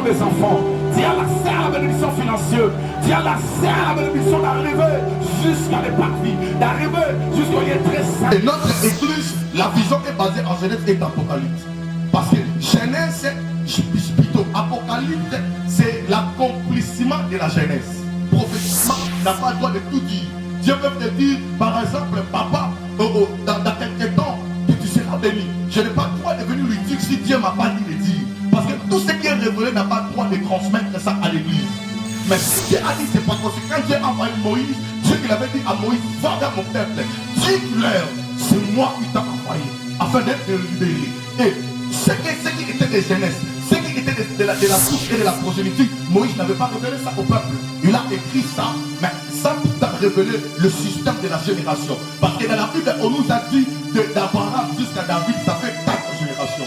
des enfants. Dieu a laissé la bénédiction financière. Dieu a laissé la bénédiction d'arriver jusqu'à l'épargne, d'arriver jusqu'au lieu très saint. Et notre église, la vision est basée en Genèse et Apocalypse. Parce que Genèse, plutôt Apocalypse, c'est l'accomplissement de la Genèse. Prophétiquement, n'a pas le droit de tout dire. Dieu peut te dire, par exemple, papa, dans quelques temps, que tu seras béni. Je n'ai pas le droit de venir lui dire si Dieu m'a pas dit de dire. Parce que tout ce qui est révélé n'a pas le droit de transmettre ça à l'église. Mais ce Dieu a dit, c'est pas parce que quand Dieu a envoyé Moïse, Dieu qu'il avait dit à Moïse, va vers mon peuple, dis-leur, c'est moi qui t'ai envoyé, afin d'être libéré. Et ce qui était de Genèse, ce qui était de la souche et de la progéniture, Moïse n'avait pas révélé ça au peuple. Il a écrit ça, mais sans révéler le système de la génération. Parce que dans la Bible, on nous a dit d'Abraham jusqu'à David, ça fait 4 générations.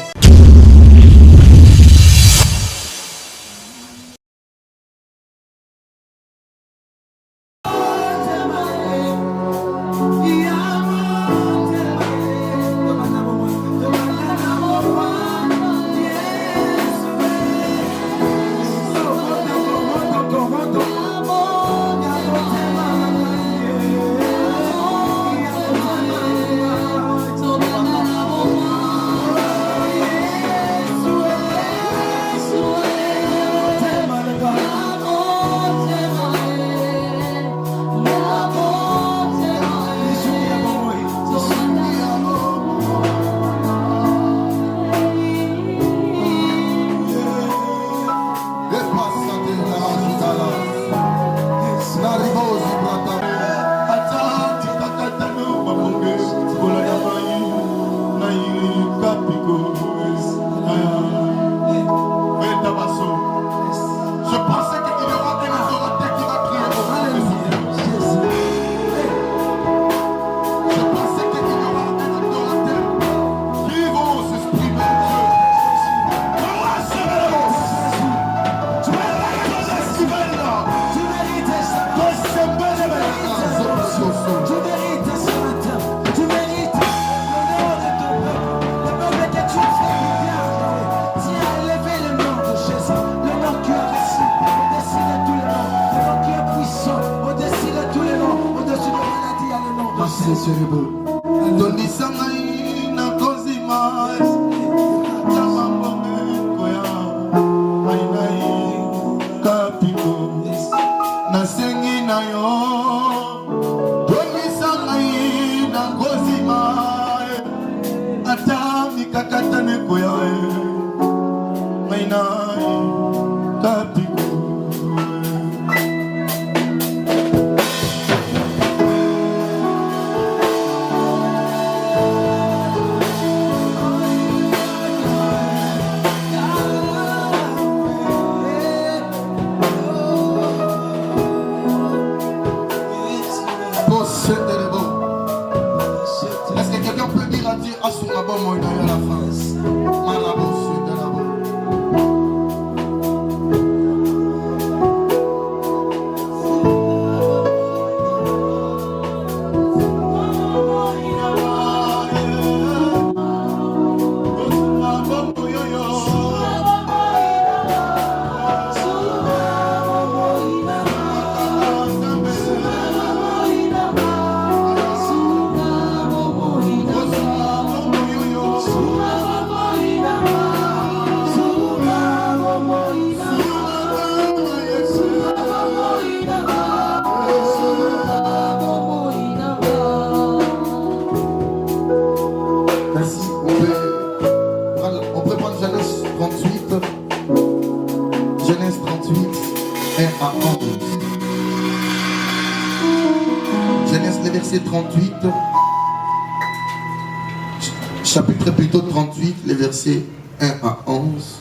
Chapitre plutôt 38, les versets 1 à 11.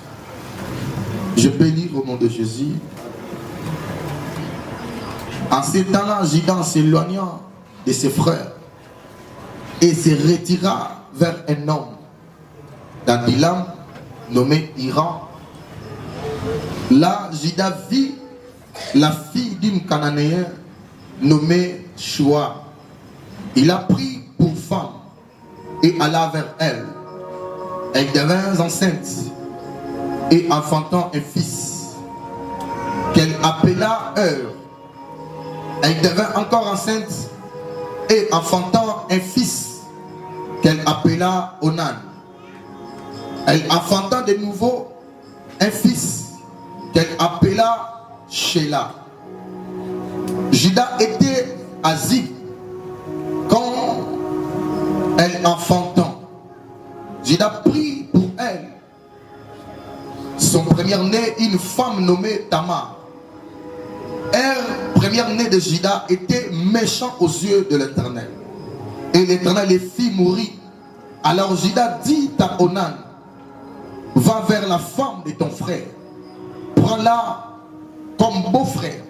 Je peux lire au nom de Jésus. En ces temps-là, Judas s'éloigna de ses frères et se retira vers un homme d'Abilam nommé Hiram. Là, Judas vit la fille d'un Cananéen nommé Shua. Il a pris pour femme et alla vers elle. Elle devint enceinte et enfantant un fils. appela elle devint encore enceinte et enfantant un fils qu'elle appela Onan. Elle enfanta de nouveau un fils qu'elle appela Sheila. Judas était à Zib quand elle enfantant. Judas prit pour elle son premier-né, une femme nommée Tamar. Première-née de Judas, était méchant aux yeux de l'Éternel. Et l'Éternel les fit mourir. Alors Judas dit à Onan, va vers la femme de ton frère, prends-la comme beau-frère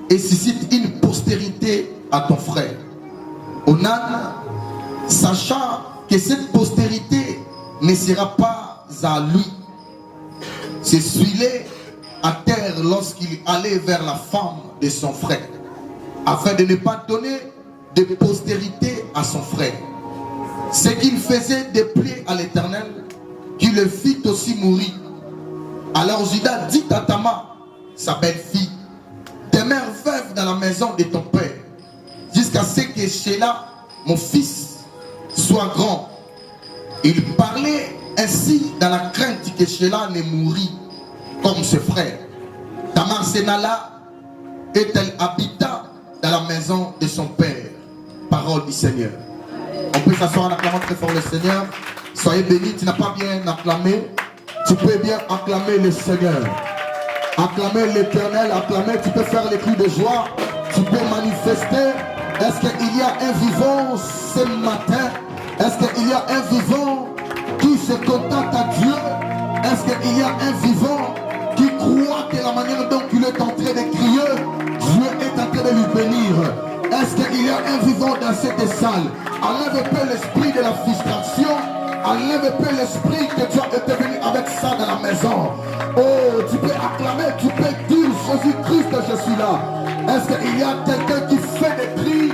et suscite une postérité à ton frère. Onan, sachant que cette postérité ne sera pas à lui, s'essuilait à terre lorsqu'il allait vers la femme de son frère, afin de ne pas donner de postérité à son frère. Ce qu'il faisait déplaire à l'Éternel, qui le fit aussi mourir. Alors Judas dit à Tamar, sa belle-fille, demeure veuve dans la maison de ton père, jusqu'à ce que Sheila, mon fils, soit grand. Il parlait ainsi dans la crainte que Sheila ne mourît comme ses frères. Tamar s'en alla et elle habita dans la maison de son père. Parole du Seigneur. On peut s'asseoir en acclamant très fort le Seigneur. Soyez bénis. Tu n'as pas bien acclamé, tu peux bien acclamer le Seigneur. Acclamer l'Éternel, acclamer, tu peux faire les cris de joie, tu peux manifester. Est-ce qu'il y a un vivant ce matin? Est-ce qu'il y a un vivant qui se contente à Dieu? Est-ce qu'il y a un vivant qui croit que la manière dont il est en train de crier, Dieu est en train de lui bénir? Est-ce qu'il y a un vivant dans cette salle? Enlève un peu l'esprit de la frustration. Enlève un peu l'esprit que tu as été venu avec ça dans la maison. Oh, tu peux acclamer, tu peux dire Jésus-Christ, je suis là. Est-ce qu'il y a quelqu'un qui fait des cris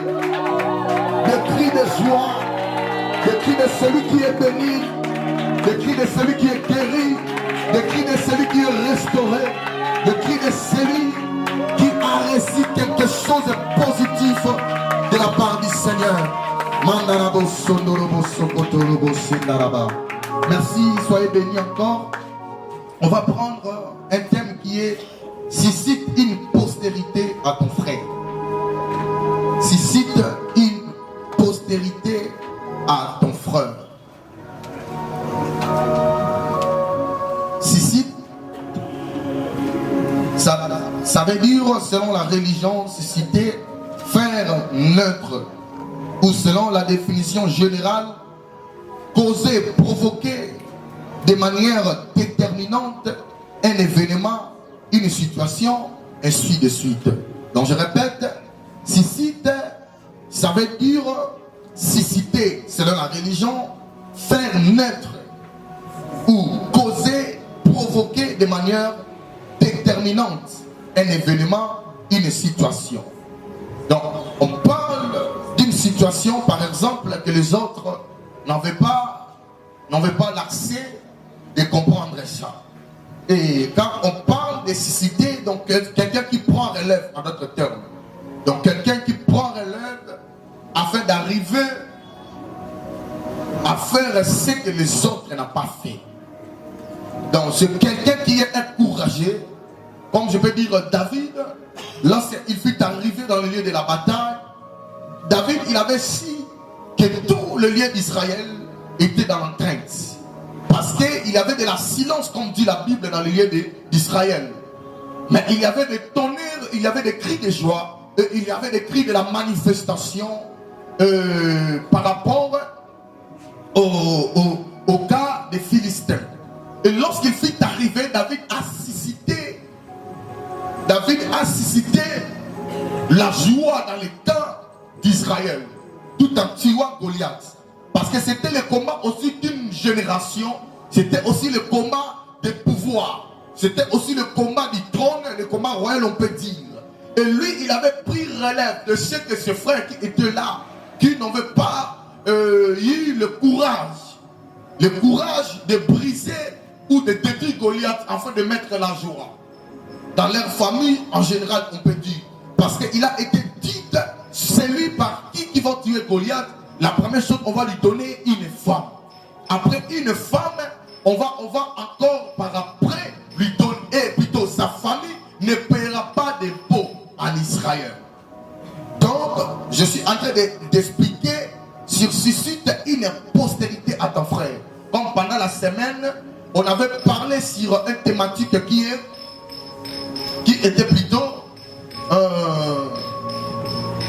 de joie, des cris de celui qui est béni, des cris de celui qui est guéri, des cris de celui qui est restauré, des cris de celui qui a reçu quelque chose de positif de la part du Seigneur. Merci, soyez bénis encore. On va prendre un thème qui est suscite une postérité à ton frère. Suscite une postérité à ton frère. Suscite, ça veut dire, selon la religion, susciter, faire neutre, ou selon la définition générale, causer, provoquer de manière déterminante un événement, une situation, ainsi de suite. Donc je répète, suscite, ça veut dire susciter, selon la religion, faire naître ou causer, provoquer de manière déterminante un événement, une situation. Donc on parle d'une situation, par exemple, que les autres n'avaient pas l'accès de comprendre ça. Et quand on parle de susciter, donc quelqu'un qui prend relève, en d'autres termes. Donc quelqu'un qui prend relève afin d'arriver à faire ce que les autres n'ont pas fait. Donc c'est quelqu'un qui est encouragé, comme je peux dire David, lorsqu'il fut arrivé dans le lieu de la bataille, David, il avait su que tout le lieu d'Israël était dans l'entrainte. Parce qu'il y avait de la silence, comme dit la Bible, dans le lieu d'Israël. Mais il y avait des tonnerres, il y avait des cris de joie, et il y avait des cris de la manifestation par rapport au cas des Philistins. Et lorsqu'il fut arrivé, David a suscité la joie dans les temps d'Israël, tout en tuant Goliath. Parce que c'était le combat aussi d'une génération, c'était aussi le combat des pouvoirs, c'était aussi le combat du trône, le combat royal, on peut dire. Et lui, il avait pris relève de ce que ses frères qui étaient là, qui n'avaient pas eu le courage de briser ou de détruire Goliath afin de mettre la joie. dans leur famille en général, on peut dire. Parce qu'il a été dit, c'est lui par qui va tuer Goliath. La première chose, on va lui donner une femme. Après une femme, on va encore par après lui donner, plutôt sa famille ne paiera pas d'impôts en Israël. Donc, je suis en train d'expliquer sur suscite une postérité à ton frère. Comme pendant la semaine, on avait parlé sur une thématique qui était plutôt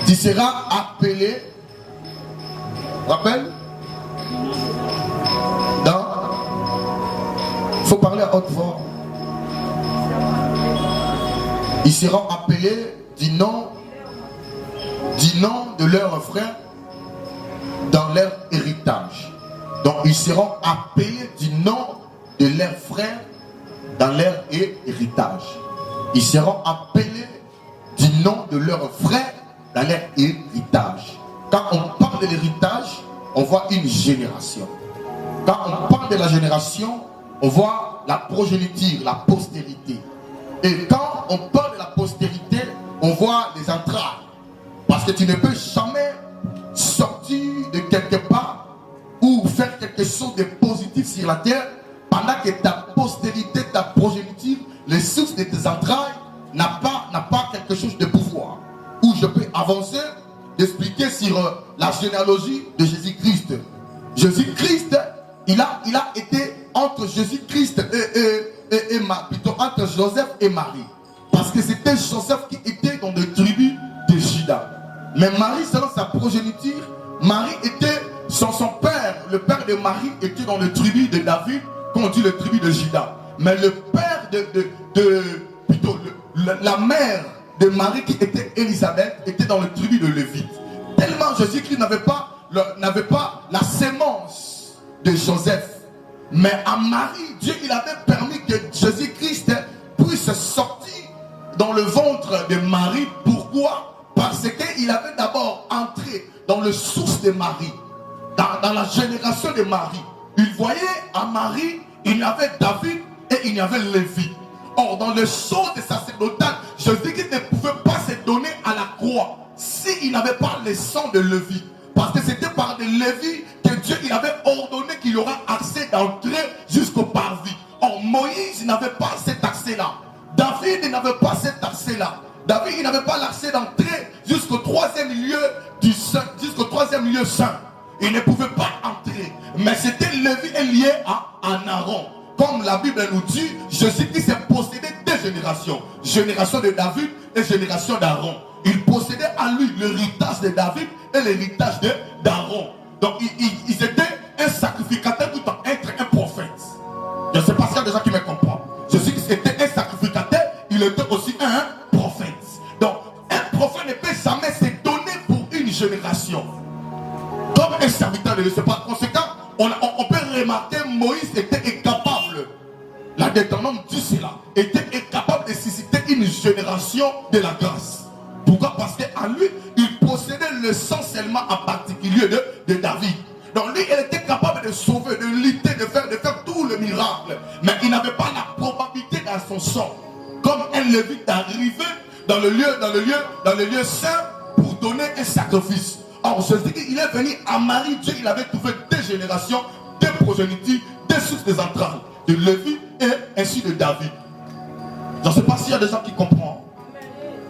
tu seras appelé, rappelle, il faut parler à haute voix. Ils seront appelés du nom de leurs frères dans leur héritage. Donc ils seront appelés du nom de leurs frères dans leur héritage. Ils seront appelés du nom de leurs frères dans leur héritage. Quand on parle de l'héritage, on voit une génération. Quand on parle de la génération, on voit la progéniture, la postérité. Et quand on parle de la postérité, on voit les entrailles. Parce que tu ne peux jamais sortir de quelque part ou faire quelque chose de positif sur la terre pendant que ta postérité, ta progéniture, les sources de tes entrailles n'a pas quelque chose de pouvoir. Où je peux avancer, d'expliquer sur la généalogie de Jésus-Christ. Jésus-Christ, il a été entre Jésus-Christ et plutôt entre Joseph et Marie. Parce que c'était Joseph qui était dans le tribu de Juda. Mais Marie, selon sa progéniture, Marie était son père, le père de Marie était dans le tribu de David, qu'on dit le tribu de Juda. Mais le père plutôt la mère de Marie qui était Élisabeth était dans le tribu de Lévite. Tellement Jésus-Christ n'avait pas la sémence de Joseph. Mais à Marie, Dieu il avait permis que Jésus-Christ puisse sortir dans le ventre de Marie. Pourquoi? Parce qu'il avait d'abord entré dans le source de Marie, dans la génération de Marie. Il voyait à Marie, il y avait David et il y avait Lévi. Or, dans le sceau de sacerdotal, Jésus-Christ ne pouvait pas se donner à la croix s'il n'avait pas le sang de Lévi. Parce que c'était par de Lévi que Dieu il avait ordonné qu'il aura accès d'entrer jusqu'au parvis. Or, Moïse n'avait pas cet accès-là. David n'avait pas cet accès-là. David il n'avait pas l'accès d'entrer jusqu'au troisième lieu du saint, jusqu'au troisième lieu saint. Il ne pouvait pas entrer. Mais c'était Lévi est lié à Aaron. Comme la Bible nous dit, Jésus-Christ s'est possédé deux générations. Génération de David et génération d'Aaron. Il possédait à lui l'héritage de David et l'héritage d'Aaron. Donc il était un sacrificateur tout en être un prophète. Je ne sais pas s'il y a des gens qui me comprennent. Jésus-Christ était un sacrificateur, il était aussi un prophète. Donc un prophète ne peut jamais se donner pour une génération. Comme un serviteur de Dieu. C'est par conséquent, on peut remarquer Moïse était incapable. La Deutéronome dit cela. Était incapable de susciter une génération de la grâce. Pourquoi? Parce qu'à lui, il possédait le sang seulement en particulier de David. Donc lui, il était capable de sauver, de lutter, de faire tout le miracle. Mais il n'avait pas la probabilité dans son sang. Comme un Lévite arrivé dans le lieu saint pour donner un sacrifice. Or, Jésus, il est venu à Marie, Dieu, il avait trouvé deux générations, deux progénitures, deux sources des entrailles, de Lévi et ainsi de David. Je ne sais pas s'il y a des gens qui comprennent.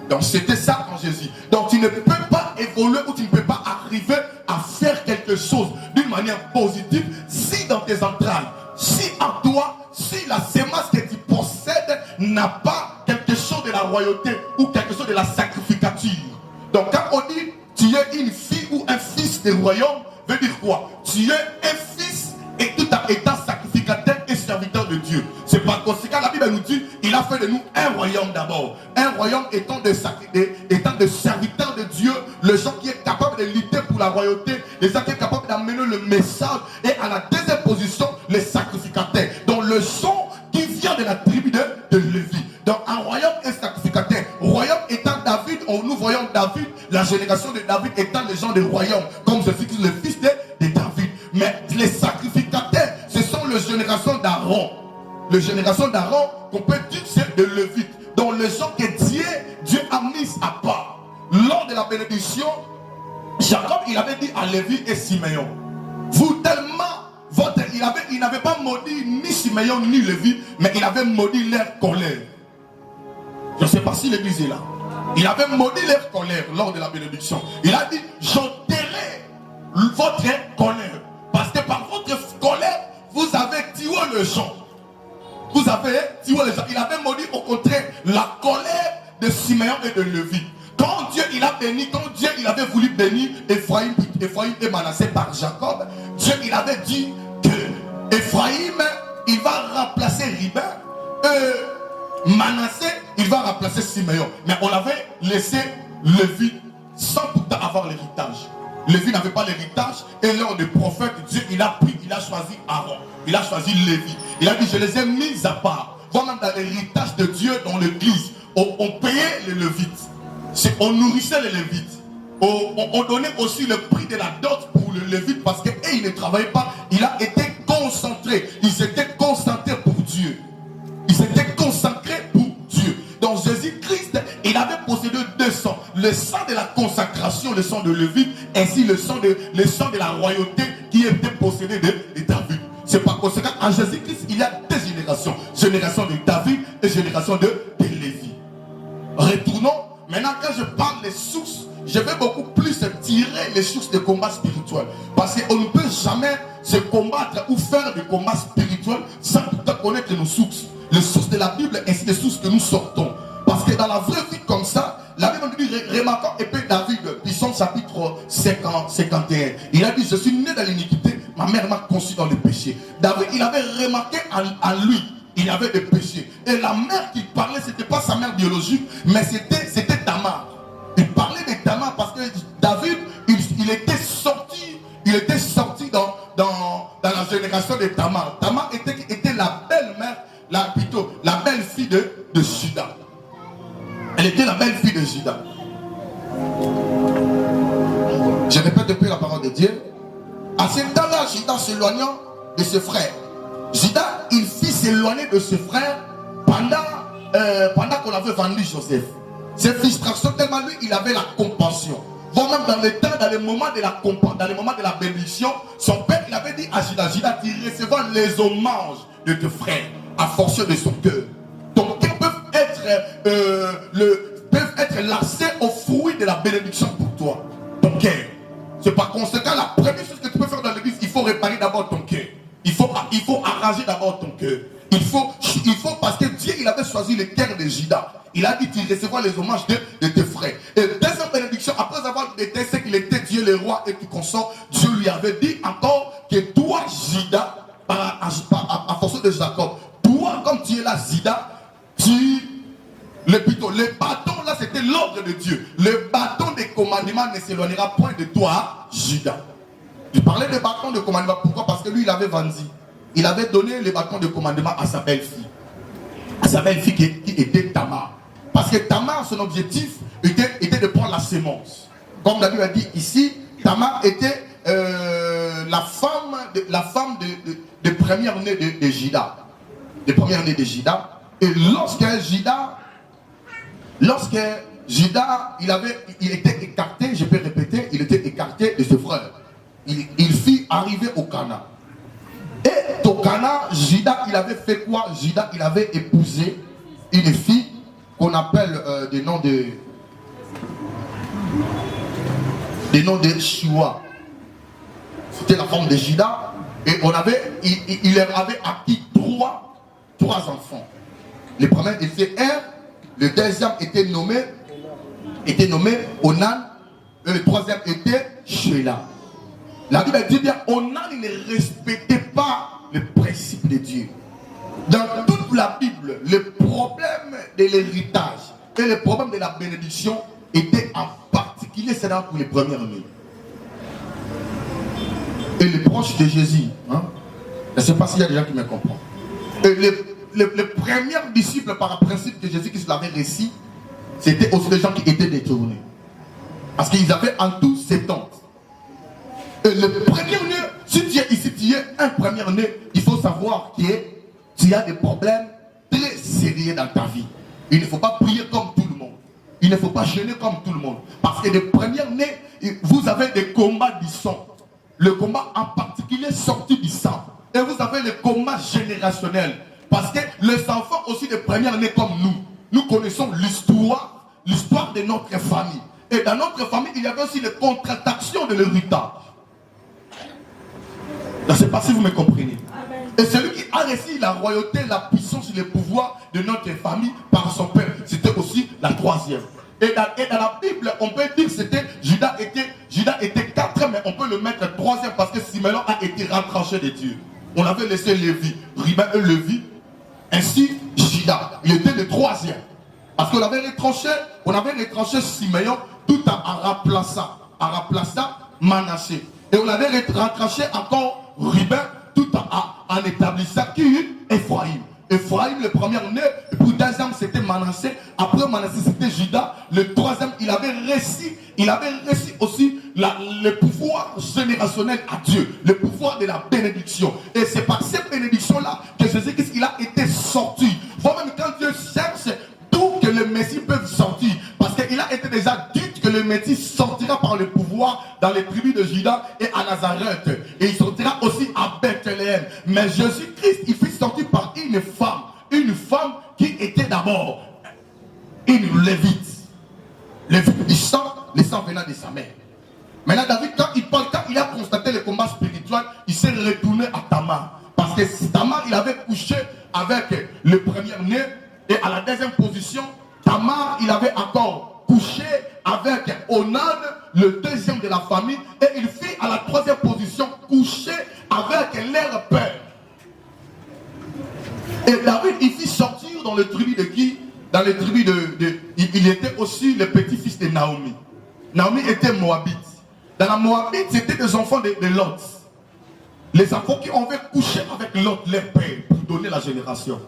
Donc, c'était ça en Jésus. Donc, tu ne peux pas évoluer ou tu ne peux pas arriver à faire quelque chose d'une manière positive si dans tes entrailles, si en toi, si la sémence que tu possèdes n'a pas quelque chose de la royauté ou quelque chose de la sacrificature. Donc, quand on dit tu es une fille ou un fils du royaume, veut dire quoi? Tu es un fils et tout en étant sacrificateur et serviteur de Dieu. C'est par conséquent, la Bible nous dit, il a fait de nous un royaume d'abord. Un royaume étant de serviteurs de Dieu, le gens qui est capable de lutter pour la royauté, les gens qui est capable d'amener le message. Et à la deuxième position, les sacrificateurs. Donc le son qui vient de la tribu de Lévi. Donc un royaume est sacrificateur. Royaume étant David, nous voyons David, la génération de David étant les gens du royaume, comme Jésus-Christ, le fils de David. Mais les sacrificateurs, ce sont les générations d'Aaron. Les générations d'Aaron, qu'on peut dire, c'est de Lévite. dans les gens que Dieu a mis à part. Lors de la bénédiction, Jacob, il avait dit à Lévi et Siméon, vous tellement, il n'avait pas maudit ni Siméon ni Lévi, mais il avait maudit leur colère. Je ne sais pas si l'église est là. Il avait maudit leur colère lors de la bénédiction. Il a dit, j'enterrai votre colère. Parce que par votre colère, vous avez tué les gens. Vous avez tué les gens. Il avait maudit au contraire la colère de Siméon et de Lévi. Quand Dieu il a béni, quand Dieu il avait voulu bénir Ephraïm et Manassé par Jacob, Dieu il avait dit que Ephraïm il va remplacer Ribin, Manassé il va remplacer Siméon. Mais on avait laissé Lévi sans pourtant avoir l'héritage. Lévi n'avait pas l'héritage et lors des prophètes, Dieu il a pris, il a choisi Aaron, il a choisi Lévi. Il a dit je les ai mis à part. Voilà dans l'héritage de Dieu dans l'église. On payait les Lévites. On nourrissait les Lévites. On donnait aussi le prix de la dot pour le Lévite parce qu'il ne travaillait pas. Il a été concentré. Il s'était concentré pour Dieu. Il s'était consacré pour Dieu. Dans Jésus-Christ, il avait possédé deux sangs. Le sang de la consacration, le sang de Lévite, ainsi le sang de la royauté qui était possédé de David. C'est par conséquent, en Jésus-Christ, il y a deux générations. Génération de David et génération de Lévi. Retournons. Maintenant, quand je parle des sources, je vais beaucoup plus tirer les sources des combats spirituels. Parce qu'on ne peut jamais se combattre ou faire des combats spirituels sans tout connaître nos sources. Les sources de la Bible ainsi les sources que nous sortons. Parce que dans la vraie vie comme ça, la Bible dit, remarquons épée David, Psaume chapitre 51. Il a dit, je suis né dans l'iniquité, ma mère m'a conçu dans le péché. David, il avait remarqué en lui. Il y avait des péchés. Et la mère qu'il parlait, ce n'était pas sa mère biologique, mais c'était Tamar. Il parlait de Tamar parce que David, il était sorti dans la génération de Tamar. Tamar était la belle-mère, la belle-fille de Juda. Elle était la belle-fille de Juda. Je répète un peu la parole de Dieu. À ce temps-là, Juda s'éloignant de ses frères. Juda, il fit s'éloigner de ses frères pendant qu'on avait vendu Joseph. Ses frustrations, tellement lui, il avait la compassion. Voire même dans les moments de la bénédiction, son père, il avait dit à Juda, tu recevras les hommages de tes frères, à force de son cœur. Ton cœur peuvent être lassés au fruit de la bénédiction pour toi. Ton cœur. C'est par conséquent, la première chose que tu peux faire dans l'église, il faut réparer d'abord ton cœur. Il faut arranger d'abord ton cœur. Il faut parce que Dieu il avait choisi le cœur de Juda. Il a dit tu recevras les hommages de tes frères. Et deuxième bénédiction, après avoir détesté ce qu'il était Dieu le roi et tout consort, Dieu lui avait dit encore que toi Juda, à force de Jacob, toi comme tu es là Juda, le bâton là c'était l'ordre de Dieu. Le bâton des commandements ne s'éloignera point de toi Juda. Il parlait des bâtons de commandement. Pourquoi? Parce que lui, il avait vendu. Il avait donné les bâtons de commandement à sa belle-fille. À sa belle-fille qui était Tamar. Parce que Tamar, son objectif était de prendre la sémence. Comme David a dit ici, Tamar était la femme de première née de Juda. De première née de Juda. Et lorsque Juda, il était écarté, je peux répéter, il était écarté de ses frères. Il fit arriver au Cana. Et au Cana, Juda, il avait fait quoi? Juda, il avait épousé une fille qu'on appelle des noms de Shua. C'était la femme de Juda. Et il leur avait acquis trois enfants. Le premier était le deuxième était nommé Onan, et le troisième était Sheila. La Bible dit bien, Onan il ne respectait pas le principe de Dieu. Dans toute la Bible, le problème de l'héritage et le problème de la bénédiction était en particulier cela pour les premières nés. Et les proches de Jésus, hein? Je ne sais pas s'il y a des gens qui me comprennent. Et les premiers disciples par principe que Jésus qui l'avait réussi, c'était aussi des gens qui étaient détournés. Parce qu'ils avaient en tout 70. Et le premier-né, si tu es ici, tu es un premier-né, il faut savoir que tu as des problèmes très sérieux dans ta vie. Il ne faut pas prier comme tout le monde. Il ne faut pas jeûner comme tout le monde. Parce que les premières nées, vous avez des combats du sang. Le combat en particulier sorti du sang. Et vous avez le combat générationnel. Parce que les enfants aussi des premières nées comme nous connaissons l'histoire de notre famille. Et dans notre famille, il y avait aussi les contre-actions de l'héritage. Je ne sais pas si vous me comprenez. Et celui qui a reçu la royauté, la puissance et le pouvoir de notre famille par son père, c'était aussi la troisième. Et dans la Bible, on peut dire que c'était Judas était 4, mais on peut le mettre troisième parce que Siméon a été retranché de Dieu. On avait laissé Lévi, Ruben et Lévi, ainsi Judas. Il était le troisième. Parce qu'on avait retranché Siméon tout en remplaçant Manassé. Et on avait retranché encore Ruben tout en établissant qui? Ephraïm. Ephraïm, le premier né, pour deuxième c'était Manassé, après Manassé c'était Judas, le troisième il avait réussi aussi le pouvoir générationnel à Dieu, le pouvoir de la bénédiction. Et c'est par cette bénédiction-là que Jésus-Christ il a été sorti. Vous-même quand Dieu cherche d'où que le Messie peut sortir, parce qu'il a été déjà dit que le Messie sortira par le pouvoir dans les tribus de Juda et à Nazareth. Et il sortira aussi à Bethléem. Mais Jésus-Christ, il fut sorti par une femme qui était d'abord une lévite. Lévite du sang, le sang venant de sa mère. Maintenant, David, quand il a constaté le combat spirituel, il s'est retourné à Tamar. Parce que Tamar, il avait couché avec le premier-né. Et à la deuxième position, Tamar, il avait encore couché avec Onan, le deuxième de la famille. Et il fit à la troisième position coucher avec leur père. Et David, il fit sortir dans le tribu de qui? Dans les tribus il était aussi le petit-fils de Naomi. Naomi était moabite. Dans la Moabite, c'était des enfants de Lot. Les enfants qui avaient couché avec Lot, leur père, pour donner la génération.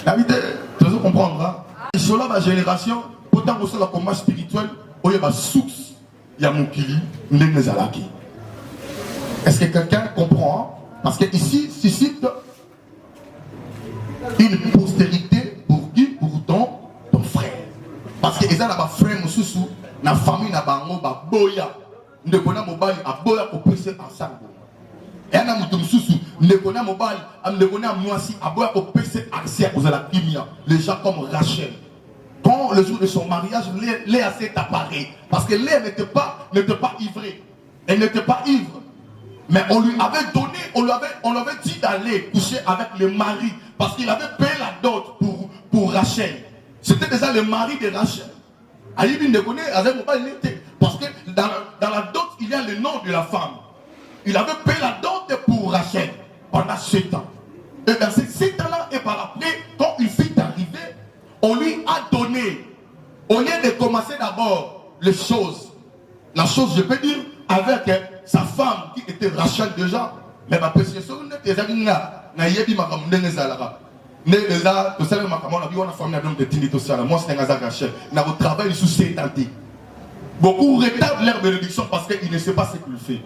David, tu veux comprendre, hein? Sur la génération, autant que le combat spirituel, il y a source, il y a mon kili, est-ce que quelqu'un comprend? Hein? Parce que ici, suscite une postérité pour qui? Pour ton frère. Parce que les a frère, la famille n'a pas boya. Ne connaît pas à boya pour presser ensemble. Et un amour ne connaît pas à boya pour presser accès aux la kimia. Les gens comme Rachel. Quand le jour de son mariage, Léa s'est apparue. Parce que Léa n'était pas ivrée. Elle n'était pas ivre. Mais on lui avait donné, on lui avait dit d'aller coucher avec le mari. Parce qu'il avait payé la dot pour Rachel. C'était déjà le mari de Rachel. Aïbi ne connaît, parce que dans la dot, il y a le nom de la femme. Il avait payé la dot pour Rachel pendant 7 ans. Et dans ces 7 ans-là, et par après, quand il fut arrivé, on lui a donné, au lieu de commencer d'abord les choses, la chose, je peux dire, avec sa femme qui était Rachel déjà, mais ma précision, beaucoup retardent leur bénédiction parce qu'ils ne savent pas ce qu'il fait.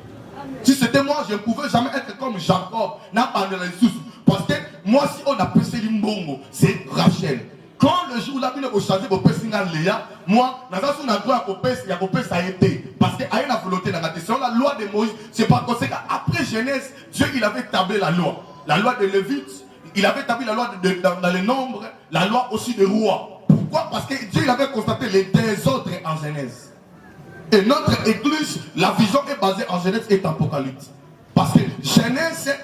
Si c'était moi, je ne pouvais jamais être comme Jacob, parce que moi, si on a pressé l'Imbongo, c'est Rachel. Quand le jour où la Bible a changé pour presser Léa, moi, je n'ai pas droit à ça a été. Parce qu'il y a une volonté dans la question. La loi de Moïse, c'est pas conséquent. Après Genèse, Dieu il avait tablé la loi. La loi de Lévite, il avait tablé la loi dans les nombres, la loi aussi des rois. Pourquoi? Parce que Dieu il avait constaté les désordres en Genèse. Et notre église, la vision est basée en Genèse et Apocalypse. Parce que Genèse,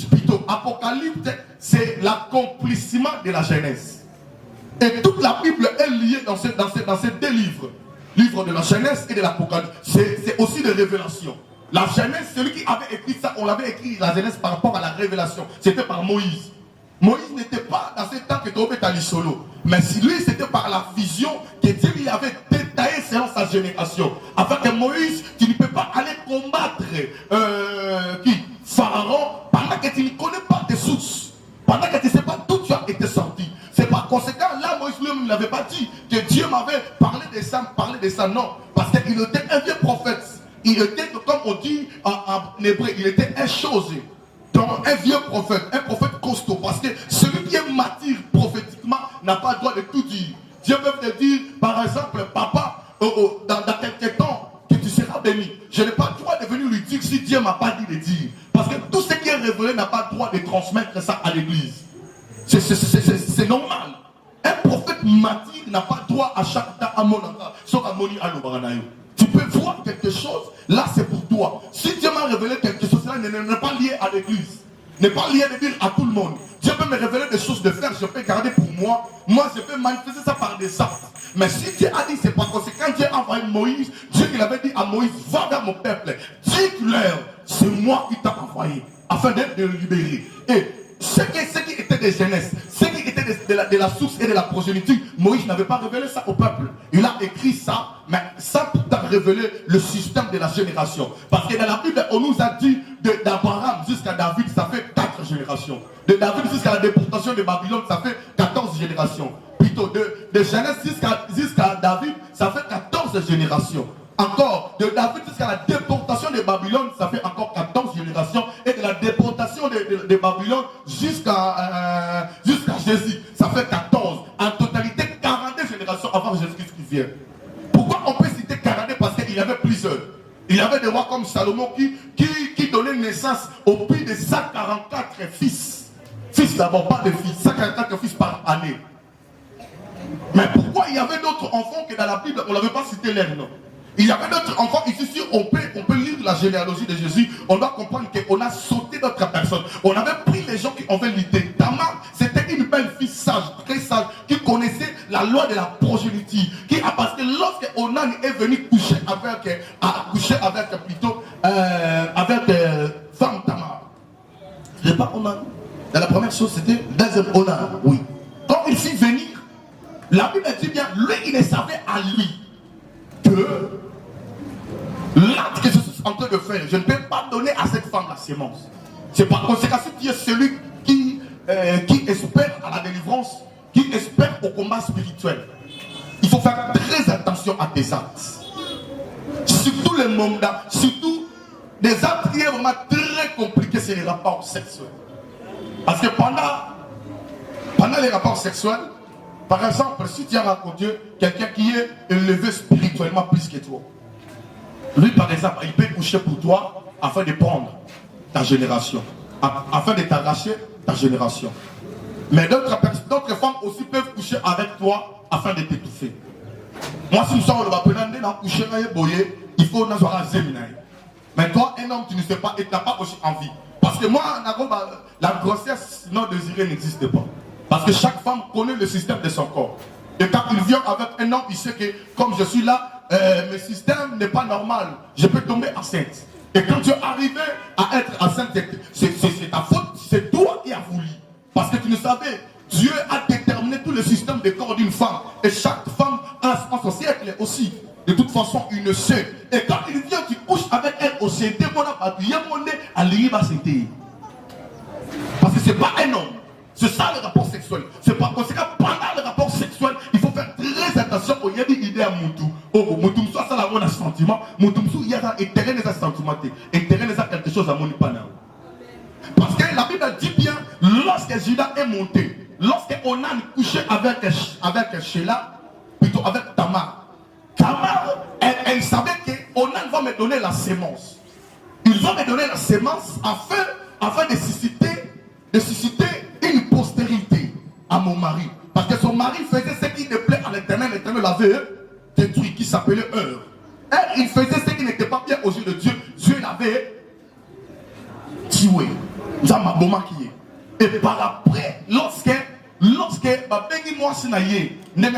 plutôt Apocalypse, c'est l'accomplissement de la Genèse. Et toute la Bible est liée dans ces deux livres. Livre de la Genèse et de l'Apocalypse. C'est aussi des révélations. La Genèse, celui qui avait écrit ça, on l'avait écrit la Genèse par rapport à la révélation. C'était par Moïse. Moïse n'était pas dans ce temps que Tobé Ali solo. Mais lui, c'était par la vision que Dieu lui avait détaillé selon sa génération. Afin que Moïse, tu ne peux pas aller combattre Pharaon pendant que tu ne connais pas tes sources. Pendant que tu ne sais pas d'où tu as été sorti. C'est par conséquent, là, Moïse lui-même n'avait pas dit que Dieu m'avait parlé de ça, non. Parce qu'il était un vieux prophète. Il était, comme on dit en hébreu, il était un chose. Donc un vieux prophète, un prophète costaud. Parce que celui qui est mature prophétiquement n'a pas le droit de tout dire. Dieu peut te dire, par exemple, papa, dans quelques temps, que tu seras béni. Je n'ai pas le droit de venir lui dire si Dieu ne m'a pas dit de dire. Parce que tout ce qui est révélé n'a pas le droit de transmettre ça à l'église. C'est normal. Un prophète martyr n'a pas le droit à chaque temps à mon endroit. Sauf à Moni à l'Obaranayo. Tu peux voir quelque chose, là c'est pour toi. Si Dieu m'a révélé quelque chose, là n'est pas lié à l'église. N'est pas lié de dire à tout le monde. Dieu peut me révéler des choses de faire, je peux garder pour moi. Moi, je peux manifester ça par des actes. Mais si Dieu a dit, c'est pas conséquent. Dieu a envoyé Moïse. Dieu il avait dit à Moïse, va vers mon peuple. Dis-leur, c'est moi qui t'ai envoyé. Afin de le libérer. Et ce qui était des jeunesses, ce qui était de la source et de la progéniture, Moïse n'avait pas révélé ça au peuple. Il a écrit ça, mais ça pour révéler le système de la génération. Parce que dans la Bible, on nous a dit d'Abraham jusqu'à David, ça fait 4 générations. De David jusqu'à la déportation de Babylone, ça fait 14 générations. Plutôt de Genèse jusqu'à David, ça fait 14 générations. Encore, de David jusqu'à la déportation de Babylone, ça fait encore 14 générations. Et de la déportation de Babylone jusqu'à Jésus, ça fait 14. En totalité, 42 générations avant Jésus-Christ qui vient. Pourquoi on peut citer 42? Parce qu'il y avait plusieurs. Il y avait des rois comme Salomon qui donnaient naissance au plus de 144 fils. Fils d'abord, pas de fils. 144 fils par année. Mais pourquoi il y avait d'autres enfants que dans la Bible, on n'avait pas cité leur nom? Il y avait d'autres enfants ici, si on peut lire la généalogie de Jésus, on doit comprendre qu'on a sauté d'autres personnes. On avait pris les gens qui avaient l'idée. Tamar, c'était une belle fille sage, très sage, qui connaissait la loi de la progéniture. Parce que lorsque Onan est venu coucher avec femme Tamar, c'est pas Onan. La première chose, c'était deuxième Onan, oui. Quand il fit venir, la Bible dit bien, lui, il ne savait à lui que l'acte que je suis en train de faire, je ne peux pas donner à cette femme la sémence. C'est par conséquent si tu es celui qui espère à la délivrance, qui espère au combat spirituel. Il faut faire très attention à tes actes. Surtout les mandats, surtout des actes qui sont vraiment très compliqués, c'est les rapports sexuels. Parce que pendant les rapports sexuels, par exemple, si tu as rencontré quelqu'un qui est élevé spirituellement plus que toi, lui par exemple, il peut coucher pour toi afin de prendre ta génération, afin de t'arracher ta génération. Mais d'autres femmes aussi peuvent coucher avec toi afin de t'étouffer. Moi, si nous sommes coucher, il faut nous avoir un. Mais toi, un homme, tu ne sais pas et tu n'as pas aussi envie. Parce que moi, la grossesse non désirée n'existe pas. Parce que chaque femme connaît le système de son corps. Et quand il vient avec un homme, il sait que comme je suis là, mon système n'est pas normal. Je peux tomber enceinte. Et quand tu es arrivé à être enceinte, c'est ta faute, c'est toi qui as voulu. Parce que tu ne savais, Dieu a déterminé tout le système du corps d'une femme. Et chaque femme a son siècle aussi. De toute façon, il ne sait. Et quand il vient, tu couches avec elle au CT, parce que ce n'est pas un homme. C'est ça le rapport sexuel. C'est pas conséquent pendant le rapport sexuel, il faut faire très attention au yébi idée à Moutou. Oh, Moutou, ça c'est la bonne sentiment. Moutou, il y a intérêt des sentiments. Intérêt des quelque chose à mon panneau. Parce que la Bible dit bien, lorsque Judas est monté, lorsqu'on a couché avec Sheila, plutôt avec Tamar, elle savait qu'Onan va me donner la sémence. Il va me donner la sémence afin de susciter une postérité à mon mari. Parce que son mari faisait ce qui ne plaît à l'Éternel. L'Éternel l'avait détruit, qui s'appelait Hur. Et il faisait ce qui n'était pas bien aux yeux de Dieu. Dieu l'avait tué. Et par après, lorsque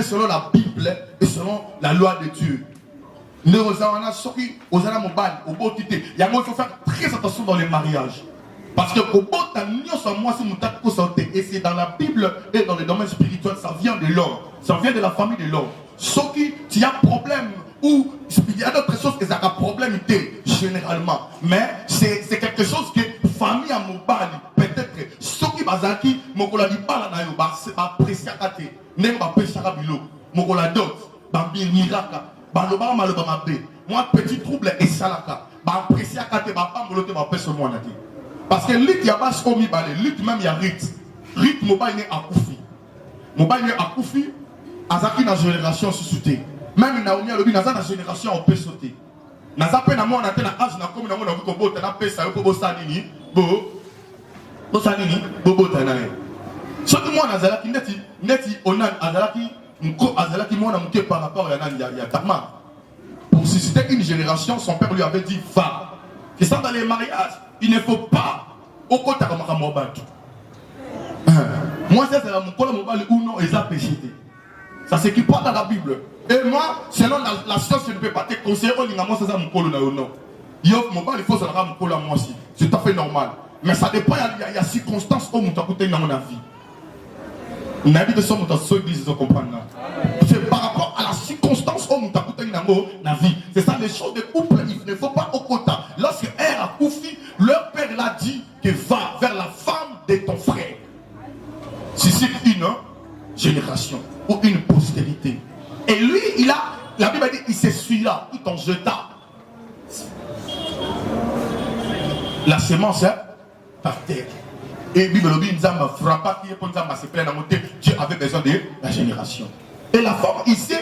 selon la Bible et selon la loi de Dieu, il faut faire très attention dans les mariages. Parce que et c'est dans la Bible et dans le domaine spirituel, ça vient de l'homme, ça vient de la famille de l'homme. Sauf qu'il y a problème ou il y a d'autres choses qui ont un problème généralement. Mais c'est quelque chose que famille à Mobali, peut-être, ceux qui bazaki, mokola di bala na yo, c'est pas apprécié à kate, n'est pas apprécié à bilo, mokola dot, bambir miraka, baloba maloba mabe, moi petit trouble et salaka, bah apprécié à kate, bah pas molote, bah pèse moi nati. Parce que lit yabas omi balé, lit même ya rit mobile n'est à koufi. mobile a koufi, azaki na génération sous-souté. Même Naomi a dans la génération on peut sauter. Naza pe na mo na te na âge na comme na mo na ko bota na pesa yo ko sanini, bo sanini, bo bota na ye. Soki mo na zalaki neti onan azalaki nko azalaki mo na muke par rapport à ya Tama. Pour susciter une génération, son père lui avait dit va. Et ça dans les mariages, il ne faut pas au côté de Makamobatu. Moi, c'est mon col ou non, et ça péché. Ça c'est qui porte dans la Bible. Et moi, selon la science, je ne peux pas te conseiller, on dit moi, c'est ça mon col ou non. Il faut ça mon col à moi aussi. C'est tout à fait normal. Mais ça dépend, il y a circonstances où on coûté dans mon avis. On a dit de ça, on a église, ils comprennent. C'est par rapport à la circonstance où on a coûté dans la vie. C'est ça les choses de couple, il ne faut pas au quota. Lorsque R a Koufi, leur père l'a dit que va vers la femme de ton frère. Si c'est une génération ou une postérité. Et lui, la Bible dit, il s'essuie là, tout en jetant la semence par terre. Et Bible dit, Nzamba frappa qui est pour Nzamba se plaint dans mon Dieu avait besoin de la génération. Et la femme ici,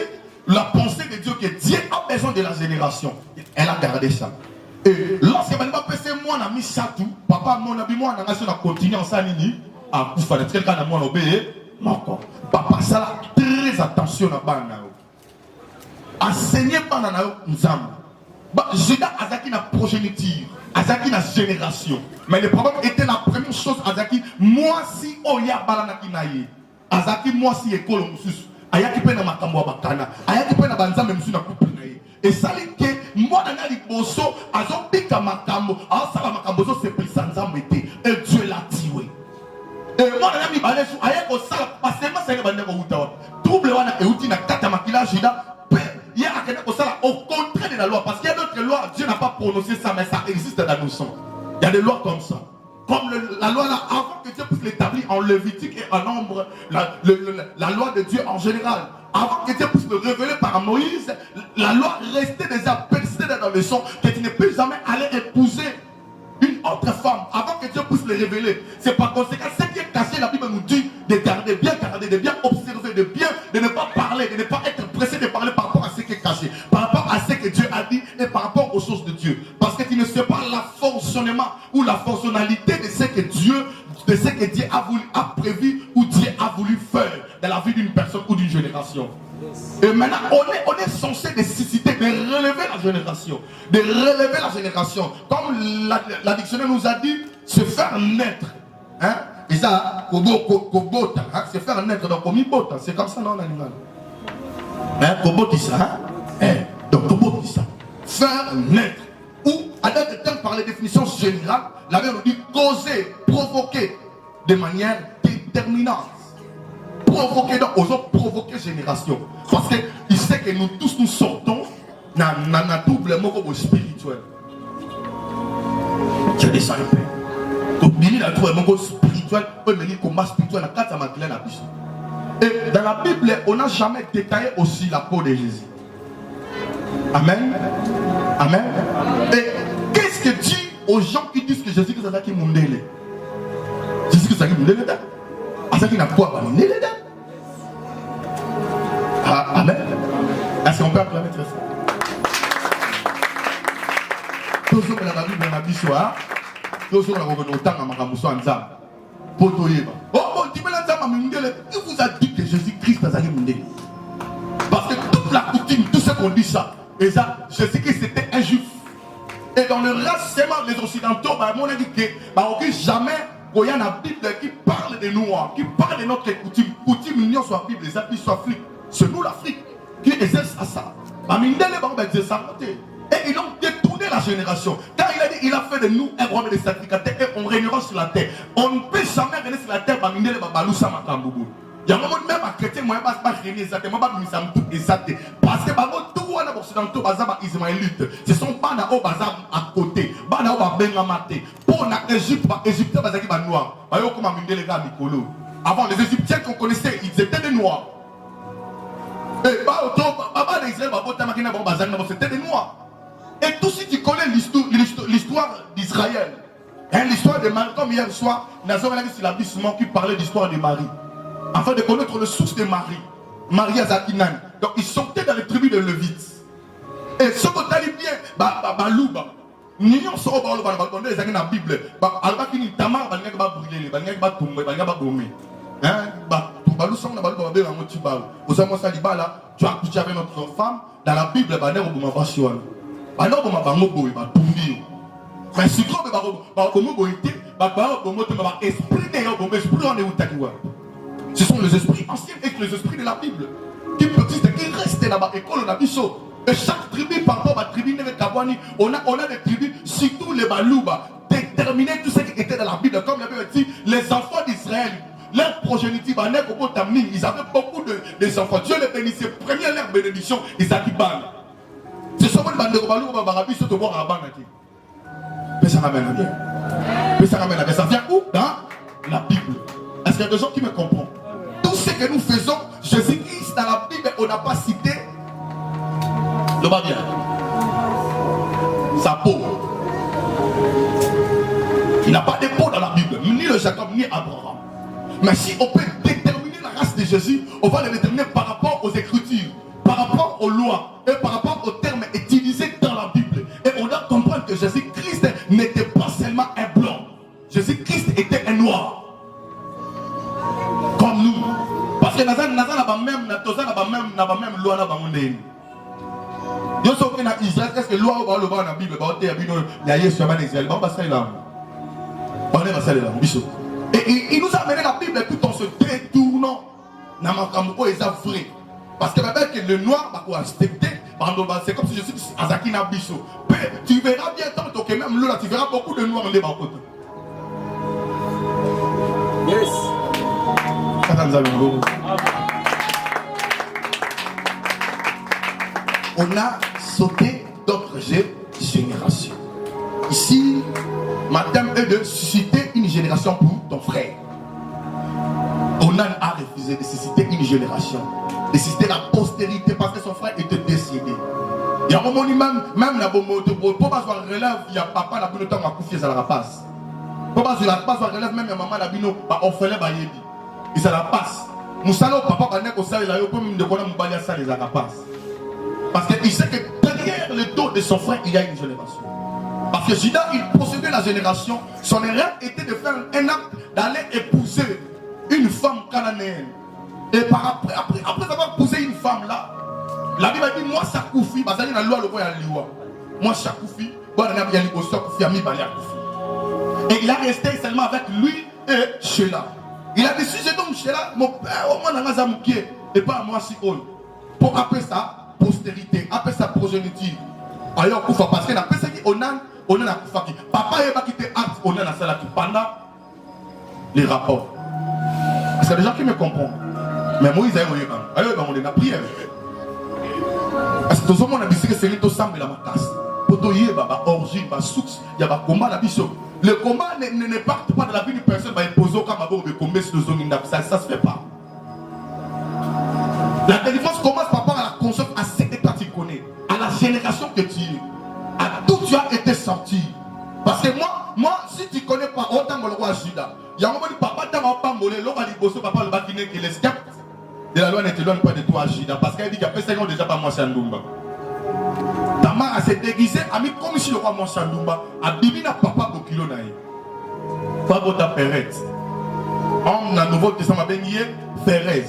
la pensée de Dieu que Dieu a besoin de la génération. Elle a gardé ça. Et lorsque elle m'a passé moi na mis ça tout, papa mon abi moi na nation a continué en sanini à Koufa de quelqu'un na moi obéir encore. Papa ça là très attention à bana. Enseigner bana na Nzamba. Bah Judas azaki na progéniture, azaki na génération. Mais le problème était la première chose azaki moi si oya bala na kinaye. Azaki moi si école mususu. Ayaki pe na makambo bakana. Ayaki pe na banza même na couple na ye. Et ça que moi dans la liboso azobika makambo, asala makambo zo se pisa nzambe te. Et Dieu l'a tué. Et moi dans la mibalesu ayako sala pasema ça bande ko utawa. Trouble wana euti na kata makila Judas. Il y a au contraire de la loi, parce qu'il y a d'autres lois, Dieu n'a pas prononcé ça, mais ça existe dans nos sangs. Il y a des lois comme ça. Comme la loi là, avant que Dieu puisse l'établir en Lévitique et en Nombre, la loi de Dieu en général, avant que Dieu puisse le révéler par Moïse, la loi restait déjà persistée dans le sang, que tu ne peux jamais aller épouser une autre femme avant que Dieu puisse le révéler. C'est par conséquent, ce qui est caché, la Bible nous dit de garder, de bien observer, de ne pas parler, de ne pas être pressé de parler par rapport à ce qui est caché, par rapport à ce que Dieu a dit et par rapport aux choses de Dieu. Parce que tu ne sais pas la fonctionnement ou la fonctionnalité de ce que Dieu a prévu ou Dieu a voulu faire dans la vie d'une personne ou d'une génération. Et maintenant, on est censé de susciter, de relever la génération. De relever la génération. Comme la dictionnaire nous a dit, se faire naître. Hein? Et ça, kobota, hein? Se faire naître. Donc, komibota, c'est comme ça dans l'animal. Hein? Kobotisa, hein? Donc, kobotisa. Faire naître. Ou, à d'autres termes, par les définitions générales, la Bible nous dit causer, provoquer de manière déterminante. Provoquer, donc, aux autres, provoquer génération. Parce qu'il sait que nous tous nous sortons dans un double mot spirituel. Je descends un peu. Donc, il y a un mot spirituel, un combat spirituel, et dans la Bible, on n'a jamais détaillé aussi la peau de Jésus. Amen. Amen. Et qu'est-ce que dit aux gens qui disent que Jésus est Zaki Mundele? Jésus est Zaki Mundele? Zaki n'a pas Mundele? Amen. Est-ce qu'on peut acclamer très fort? Toujours la Bible dans la Bible, toujours la revenue au temps à Maramousou Anzam. Potoyeba. Oh, tu me l'as dit, il vous a dit que Jésus-Christ a Zaki Mundele. Parce que toute la coutume, tout ce qu'on dit ça, et ça, Jésus-Christ c'était un juif. Et dans le rassemblement des Occidentaux, on a dit que jamais il y a une Bible qui parle de nous, qui parle de notre coutume. Coutume, l'union soit Bible, les appuis soit Afrique. C'est nous l'Afrique qui exerce à ça. Et ils ont détourné la génération. Car il a dit, il a fait de nous un royaume de sacrificateurs et on régnera sur la terre. On ne peut jamais régner sur la terre. Il y a un moment même à chrétien, moi, je ne vais pas régner exactement, je ne vais pas exactement. Parce que tout le monde occidentaux, les Ismaélites, ce sont pas à côté. Pour l'Égypte, les Égyptiens sont noirs. Avant, les Égyptiens qu'on connaissait, ils étaient des noirs. Et c'était des noirs. Et tout si tu connais l'histoire d'Israël, hein, l'histoire de Marie, comme hier soir, nous avons sur l'abyssement qui parlait d'histoire de Marie. afin de connaître le source de Marie. Marie Azakinan. Donc ils sortaient dans les tribus de Lévites. Et ce que tu as dit bien, Balouba. Nous sommes dans la Bible. Alors qu'il y a Tamar, il y a brûlé, il y a tombé, il y a gommé. Tu avais notre femme dans la Bible, il y a mais si tu as ce sont les esprits anciens et les esprits de la Bible qui persistent, qui restent là-bas. Et chaque tribu, par rapport à la tribu, on a des tribus, surtout les Balouba, déterminer tout ce qui était dans la Bible. Comme il avait dit, les enfants d'Israël, leur progéniture, ils avaient beaucoup de enfants. Dieu les bénissait. Première leur bénédiction, ils avaient ban. C'est seulement les Balouba, Barabi, se te voir à Ban. Mais ça ramène à bien. Mais ça ramène à bien. Ça vient où? Dans la Bible. Est-ce qu'il y a des gens qui me comprennent? Tout ce que nous faisons, Jésus-Christ dans la Bible, on n'a pas cité le bas bien. Sa peau. Il n'a pas de peau dans la Bible, ni le Jacob, ni Abraham. Mais si on peut déterminer la race de Jésus, on va le déterminer par rapport aux Écritures, par rapport aux lois et par rapport aux termes utilisés dans la Bible. Et on doit comprendre que Jésus-Christ n'était pas seulement un blanc. Jésus-Christ était un noir. Comme nous. Parce que Nazan n'a pas même loi dans le monde. Dieu sauve dans Israël, qu'est-ce que loi va le voir dans la Bible? Et il nous a amené la Bible tout en se détournant. Parce que le noir va accepter. C'est comme si je suis Azakina Bisso. Tu verras bien tant que même là, tu verras beaucoup de noirs en débat. Yes. On a sauté d'autres générations. Ici, madame est de susciter une génération pour ton frère. On a refusé de susciter une génération, de susciter la postérité parce que son frère était décédé. Il y a un moment même la bombe pour pas voir relève, il y a papa la bonne temps à couper ça la passe. Pour pas voir relève même maman la bino on fait les bayebi. Et ça la passe. Moussalo papa va n'est ça il a eu comme de quoi m'balia ça les passe. Parce qu'il sait que derrière le dos de son frère il y a une génération. Parce que Judas il possédait la génération, son erreur était de faire un acte d'aller épouser une femme cananéenne. Et après avoir épousé une femme là, la Bible dit moi ça koufi, parce qu'il y a la loi le voyage liwa. Moi ça koufi, bon on a bien libo ça koufi ami balia koufi. Et il a resté seulement avec lui et Sheila. Il a dit si je donne Sheila, mon père au moins n'a pas mouqué et pas moi si on. Pour appeler ça postérité, appeler ça progéniture. Alors koufa parce qu'il a appelé ça qui on a la koufa qui. Papa est pas quitté acte on a la salle qui pendant les rapports. Parce qu'il y a des gens qui me comprennent. Mais Moïse a eu on est dans la prière. Parce que tout le monde a dit que c'est tout semble la macasse. Pour tout y avoir orgie, source, il y a un combat la bicho. Le combat ne part pas de la vie d'une personne, il pose comme avant de combattre sur ça ne se fait pas. La délivrance commence par rapport à la conscience, à ce que tu connais, à la génération que tu es, à d'où tu as été sorti. Parce que moi, si tu ne connais pas autant que le roi Judas, il y a un moment où papa t'a pas molé, l'homme a dit papa le bâtiment qui l'escape. Et la loi ne te donne pas de toi Judas, parce qu'elle dit qu'il y a personne déjà pas moi Chandoumba. Tamar s'est déguisé, a mis comme si le roi moi Chandoumba, a bibi na papa Bokilo naï. Papa ta Perret. On a nouveau testament bénié Pérez.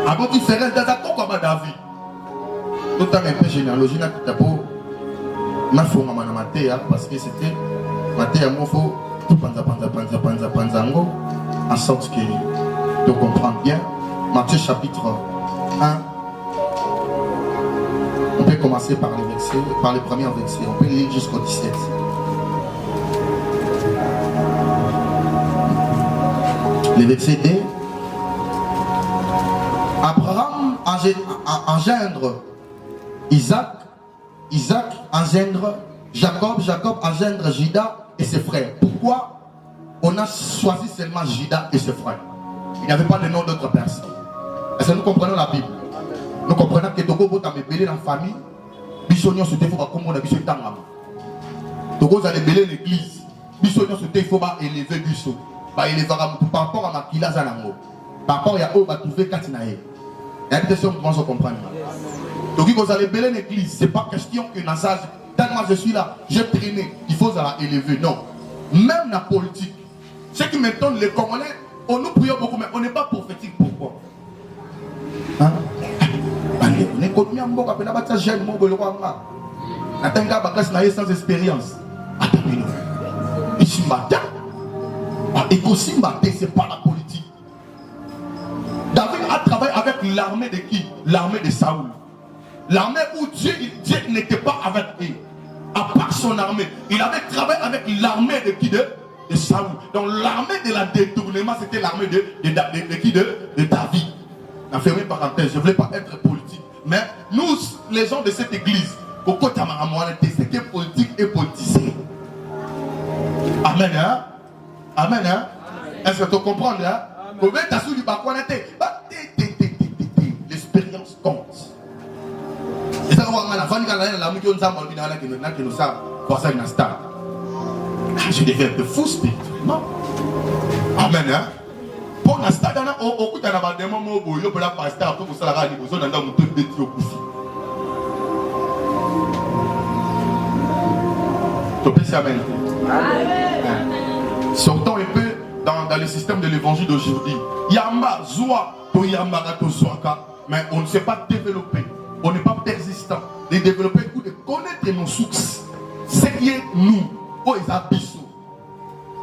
Aboti Pérez dans ta quoi David. Tout un peu généalogie na tapo. Ma foi na matéa parce que c'était matéa mo faut tout panzango en sorte que de comprendre bien. Matthieu chapitre 1. On peut commencer par les versets, par les premiers versets. On peut lire jusqu'au 17. Les versets 2. Abraham engendre Isaac. Isaac engendre Jacob. Jacob engendre Judas et ses frères. Pourquoi on a choisi seulement Judas et ses frères? Il n'y avait pas de nom d'autres personnes. Est-ce que nous comprenons la Bible? Nous comprenons que Togo va m'épeler dans la famille. Bisognon se défend comme on a besoin de Togo va épeler l'église. Bisognon se défend élever Bisso. par rapport à Makila Zanango. Par rapport à eux, trouver Katinae. Il y a des questions que vous commencez à comprendre. Donc, vous allez bêler l'église. Ce n'est pas question que Nassage, tellement je suis là, j'ai traîné, il faut la élever. Non. Même la politique. Ce qui m'étonne, les Congolais, on nous prie beaucoup, mais on n'est pas prophétique. Pourquoi? Hein? On est connu à Mboka, on a jeune Mboka, on a sans expérience. Attendez-nous. Et aussi, c'est pas la politique. David a travaillé avec l'armée de qui? L'armée de Saoul. L'armée où Dieu n'était pas avec eux. À part son armée, il avait travaillé avec l'armée de qui? De Saoul. Donc l'armée de la détournement, c'était l'armée de David. La fermée parenthèse, je ne voulais pas être politique. Mais nous, les gens de cette église, c'est que politique et politicien. Amen, hein? Amen, hein? Est-ce que tu comprends, hein? L'expérience compte. Et ça, je deviens un peu fou spirituellement. Amen, hein? Pour l'instant, au coup de la démon, il y a un pasteur pour ça, la il y a un Amen. Sortons un peu dans le système de l'évangile d'aujourd'hui. Yamba, Zoua, Toyamba, Tozoaka, mais on ne sait pas développer. On n'est pas persistant. De développer ou de connaître nos sources. Ce qui est nous, oh, ils abissent.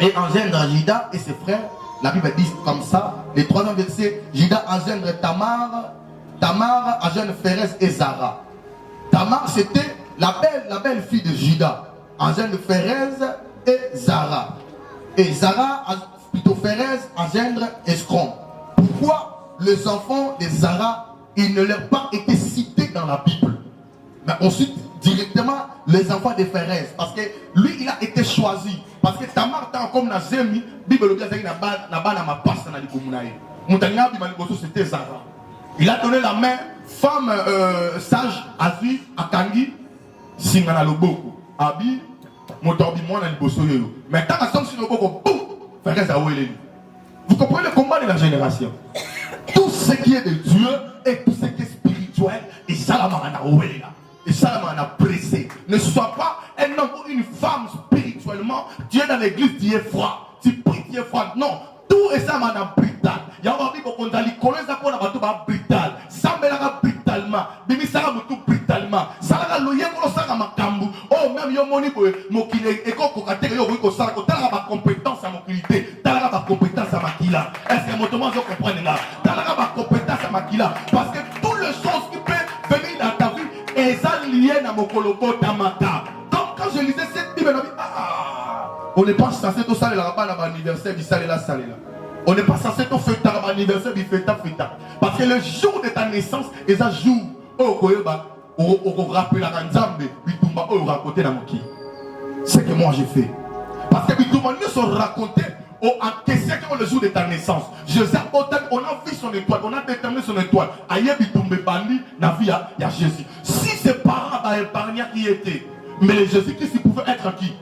Et engendre Jida et ses frères. La Bible dit comme ça, les troisième verset, Jida engendre Tamar, Tamar engendre Pérez et Zara. Tamar, c'était la belle fille de Jida. Engendre Pérez et Zara. Et Zara, plutôt Pérez, engendre Escron. Pourquoi les enfants de Zara, ils ne leur pas été cités dans la Bible? Mais ensuite, directement, les enfants de Pérez. Parce que lui, il a été choisi. Parce que Tamar, comme la Zemi, Bible c'était Zara. Il a donné la main, femme sage, Azi, Akangi, Singana Loboko, Abi, Motorbi, moi, mais quand la somme sur le Boko, boum, Pérez a ouélé. Vous comprenez le combat de la génération? Tout ce qui est de Dieu et tout ce qui est spirituel, et ça la a ouélé. Et ça m'a pressé. Ne sois pas un homme ou une femme spirituellement. Tu es dans l'église, tu es froid. Tu pries, tu es froid. Non. Tout et ça m'a brutal. Il y a un peu de temps, qu'on les a pour la brutal. Ça me l'a brutalement. Bimi ça m'a tout brutalement. Ça l'a loyer pour ça m'a cambu. Oh, même yo moni pour mon kile. Et quand on a été yo ko ça, ko tala ma compétence à mon qualité. Tala ma compétence à ma kila. Est-ce que mon Thomas vous comprenez là? Tala ma compétence à ma kila. Parce que toutes les choses qui peuvent venir dans ta vie. Et ça lié à mon colobo tamata. Donc quand je lisais cette Bible, on n'est pas censé tout ça là-bas dans l'anniversaire, il s'allait là, s'allait là. On n'est pas censé tout fêter dans l'anniversaire, il fêta. Parce que le jour de ta naissance, et ça jour, on rappelle la Nzambe, puis tout le monde raconté dans mon qui. C'est que moi j'ai fait. Parce que tout le monde se racontait. En question le jour de ta naissance, Joseph, on a vu son étoile, on a déterminé son étoile. Aïe, Bitumbe Bandi, la vie, il y a Jésus. Si ses parents avaient épargné qui était, mais le Jésus-Christ, il pouvait être qui?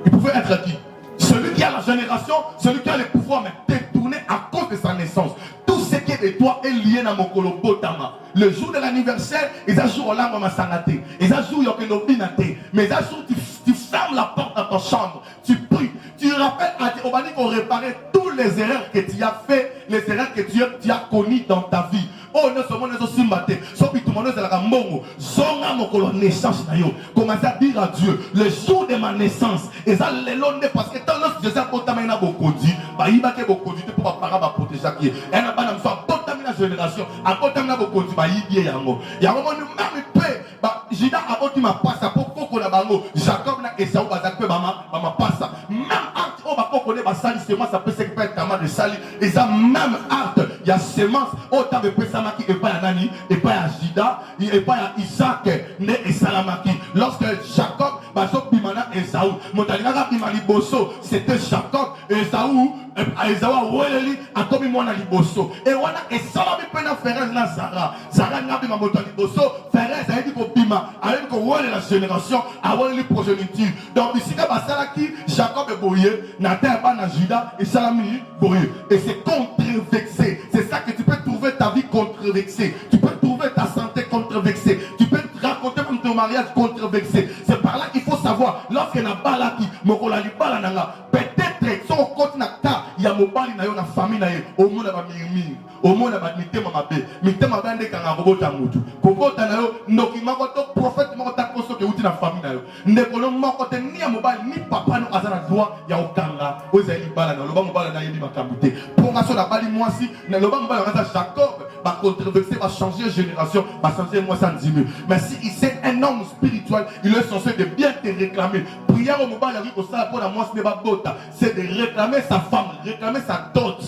Il pouvait être qui? Celui qui a la génération, celui qui a le pouvoir, mais détourné à cause de sa naissance. Tout ce qui est de toi est lié à mon kolobotama. Le jour de l'anniversaire, ils ajoutent au lambe ma sanate. Ils ajoutent au kenobinate. Mais ils ajoutent, tu fermes la porte dans ta chambre. Tu pries. Tu rappelles à Obani qu'on réparait toutes les erreurs que tu as fait, les erreurs que tu as connues dans ta vie. Oh, non seulement nous aussi maté, sauf que tout le monde est la mongo. Zonga mon colon naissance na yo. Commencez à dire à Dieu, le jour de ma naissance, et ça les londe parce que tant que Jésus a porté na beaucoup dit, bah il va que beaucoup dit pour pas parler va protéger qui. Et na ba na soit porté na génération, à porté na beaucoup dit bah il bien yango. Ya moment nous même paix, bah Jida a porté ma passe pour koko na bango. Jacob na Esau ba zakpe ma passe. Même acte on va connaître ba sali semence ça peut se faire tellement de sali. Et ça même acte, il y a semence au temps de qui est pas à Nani, et pas à Jida, et pas à Isaac, né et Salamaki. Lorsque Jacob, Basok Bimana Esaü. Motalingaka bima liboso, c'était Jacob. Esaü aweleli akomi mwana liboso. Et wana esala mi pena Pérez na Zara. Zara nga bima moto liboso, Pérez a dit ko bima, a ko wele la génération, a wele progéniture. Donc ici ka basala ki Jacob est boyé, na terre ba na Juda et salami boyé. Et c'est contrevexé. C'est ça que tu peux trouver ta vie contrevexée. Tu peux trouver ta santé contrevexée. Tu peux te raconter même ton mariage contrevexé. C'est par là qu'il faut savoir, lorsque na balaki, mokola li bala nanga, peut-être son côté na ta, il y a mobali na yo na famille na ye, au monde ba mirimi, au monde ba mitema mabe, mitema bande kanga robota mutu. Kokota na yo, noki mako to prophète mako ta koso ke uti na famille na yo. Ndekolo mako te ni ya mobali ni papa no azana droit ya okanga, ozali bala na loba mobali na yebi makabute. Ponga so na bali mwasi, na loba mobali na Jacob, ba controverser, va changer génération, va changer moi sans diminuer. Mais si il c'est un homme spirituel, il est censé de bien te réclamer. Prière au mobile pour ça pour la moi ce n'est pas bota, c'est de réclamer sa femme, réclamer sa dot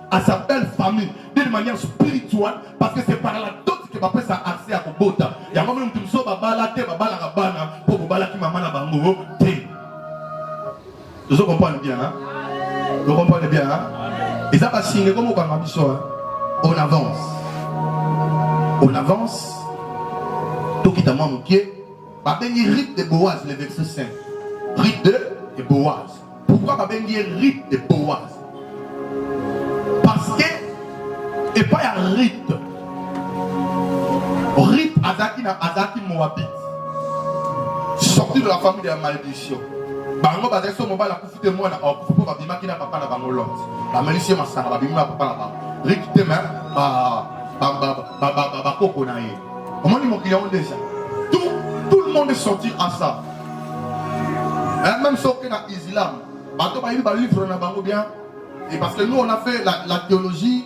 à sa belle famille d'une manière spirituelle, parce que c'est par la dot que va faire ça accès à bota. Il y a même une chose babala te babala rabana pour babala qui maman na bango te. Vous comprenez bien hein? Vous comprenez bien hein? Et ça va signer comme on a ambition. On avance. On avance. Tout qui t'a manqué. Va bénir rite de Boaz, le verset 5. Rite de Boaz. Pourquoi va bénir rite de Boaz? Parce que, et pas un rite. Rite Azaki Moabit. Sorti de la famille de la malédiction. Bango bazali so mobile akufite mwana akufupo babima kina papa na bango lot. La malédiction masanga babima papa na bango. Rite te même ba koko na ye. Comment dit mon client déjà? Tout le monde est sorti à ça. Même sauf que dans l'islam, il livre bien. Et parce que nous on a fait la théologie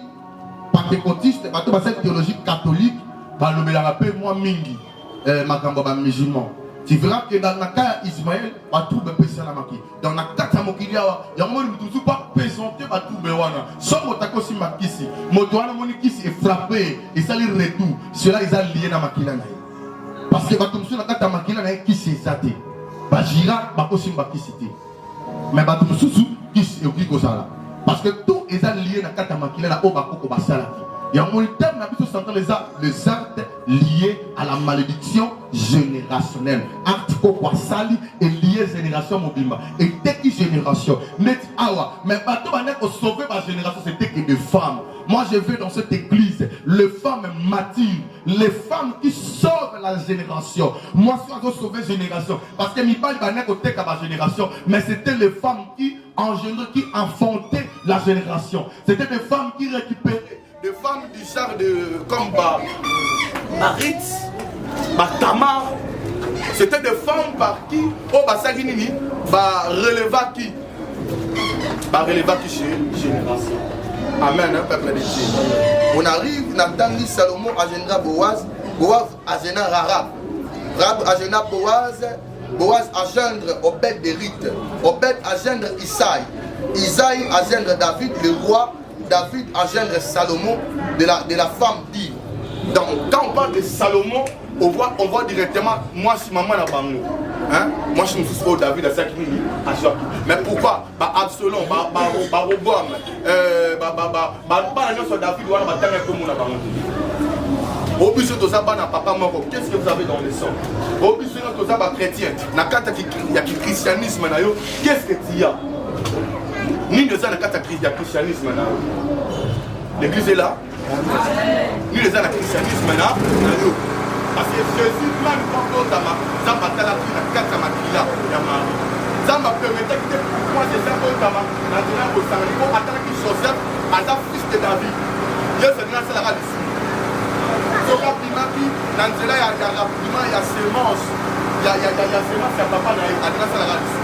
pentecôtiste, cette théologie catholique, moi mingi, ma musulman. Tu verras que dans le cas d'Ismaël, tout le monde dans le cas de Mokilia, il y a un monde qui ne pas présenté tout le monde. Sauf que si Makisi, Motoana Monikisi est frappé et ça lui retourne. Cela ils ont lié dans Makila. Parce que Batumsu n'a pas Makila n'a qui s'est zaté. Bajira, Bakosim Bakisité. Mais Batumsu qui s'est occupé de ça. Parce que tout est lié dans Kata Makila na Obako Basala. Il y a un terme les actes liés à la malédiction générationnelle. Acte Sali est lié génération mobile. Et dès que génération, net awa, mais pas tout pour sauver ma génération, c'était que des femmes. Moi je vais dans cette église, les femmes matures, les femmes qui sauvent la génération. Moi je dois sauver la génération. Parce que mi parle pas côté à ma génération, mais c'était les femmes qui engendraient, qui enfantaient la génération. C'était des femmes qui récupéraient. Des femmes du genre de comme Marit, Tamar, c'était des femmes par qui Basaginini va relever qui chez génération. Amen, hein, peuple de Dieu. On arrive, Nathan Salomon agenda Boaz, Boaz agenda Rahab, Rahab agenda Boaz, Boaz agendre Obed de Rite, Obed agendre Isaïe, Isaïe agendre David, le roi. David engendre Salomon de la femme d'Iv. Donc quand on parle de Salomon, on voit directement moi si maman n'a pas nous. Hein? Moi je me suis dit David à Sakini à Joachim. Mais pourquoi? Absalom, Robam, David ou alors au but de ça, papa moko. Qu'est-ce que vous avez dans le sang? Au but de ça, chrétien. Il y a le christianisme. Qu'est-ce que tu as? Ni de ça n'a qu'à ta crise du christianisme maintenant. L'église est là. Ni de ça n'a christianisme maintenant. Parce que Jésus même quand on a ça va t'aller la carte à ma kila ya mari. Ça m'a permis de moi c'est ça qu'on a maintenant au sang. Il faut attendre que Joseph a fils de David. Dieu se grâce à la radice. Donc rapidement qui dans cela il y a rapidement il y a sémence. Il y a sémence à papa à grâce à la radice.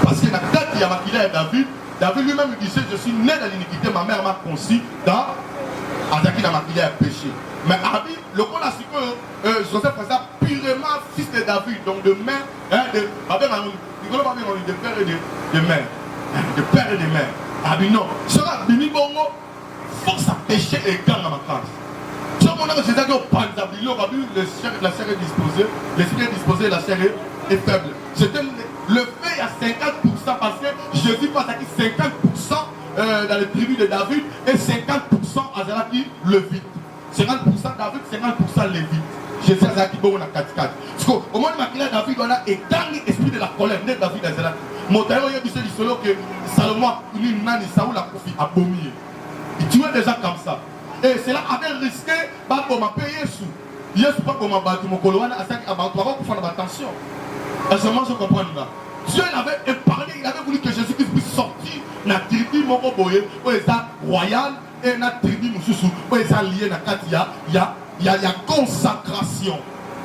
Parce que la tête il y a Makila et David. David lui-même disait je suis né dans l'iniquité, ma mère m'a conçu dans Azaki dans Makila et péché. Mais Abi, le coup là c'est que Joseph faisait purement fils de David, donc de mère, de père et de mère. De père et de mère. Abi non. Sera Bini Bongo, force à pécher et gang dans ma classe. Tout le monde a dit au Panzabilo, la chair est disposée, l'esprit est disposé, la chair est faible. C'était le fait il y a 50% parce que Jésus passe à 50% dans les tribus de David et 50% à Zalaki Lévite. 50% David, 50% Lévite. Jésus a dit bon on a 4-4. Parce qu'au moment où David on a éteint l'esprit de la colère, né David à Zalaki. Motayo il y a dit solo que Salomon il n'a ni Saoul a confié à Bomier. Il tuait déjà comme ça. Et cela avait risqué pour m'a payé sous. Il y a pas pour m'a battu mon coloane à 5 abattoirs pour faire attention. Et seulement je comprends là. Dieu avait épargné, il avait voulu que Jésus-Christ puisse sortir de la tribu Mokoboye, où il est royal, et la tribu Moussoussou, où il est lié à Katia. Il y a consacration.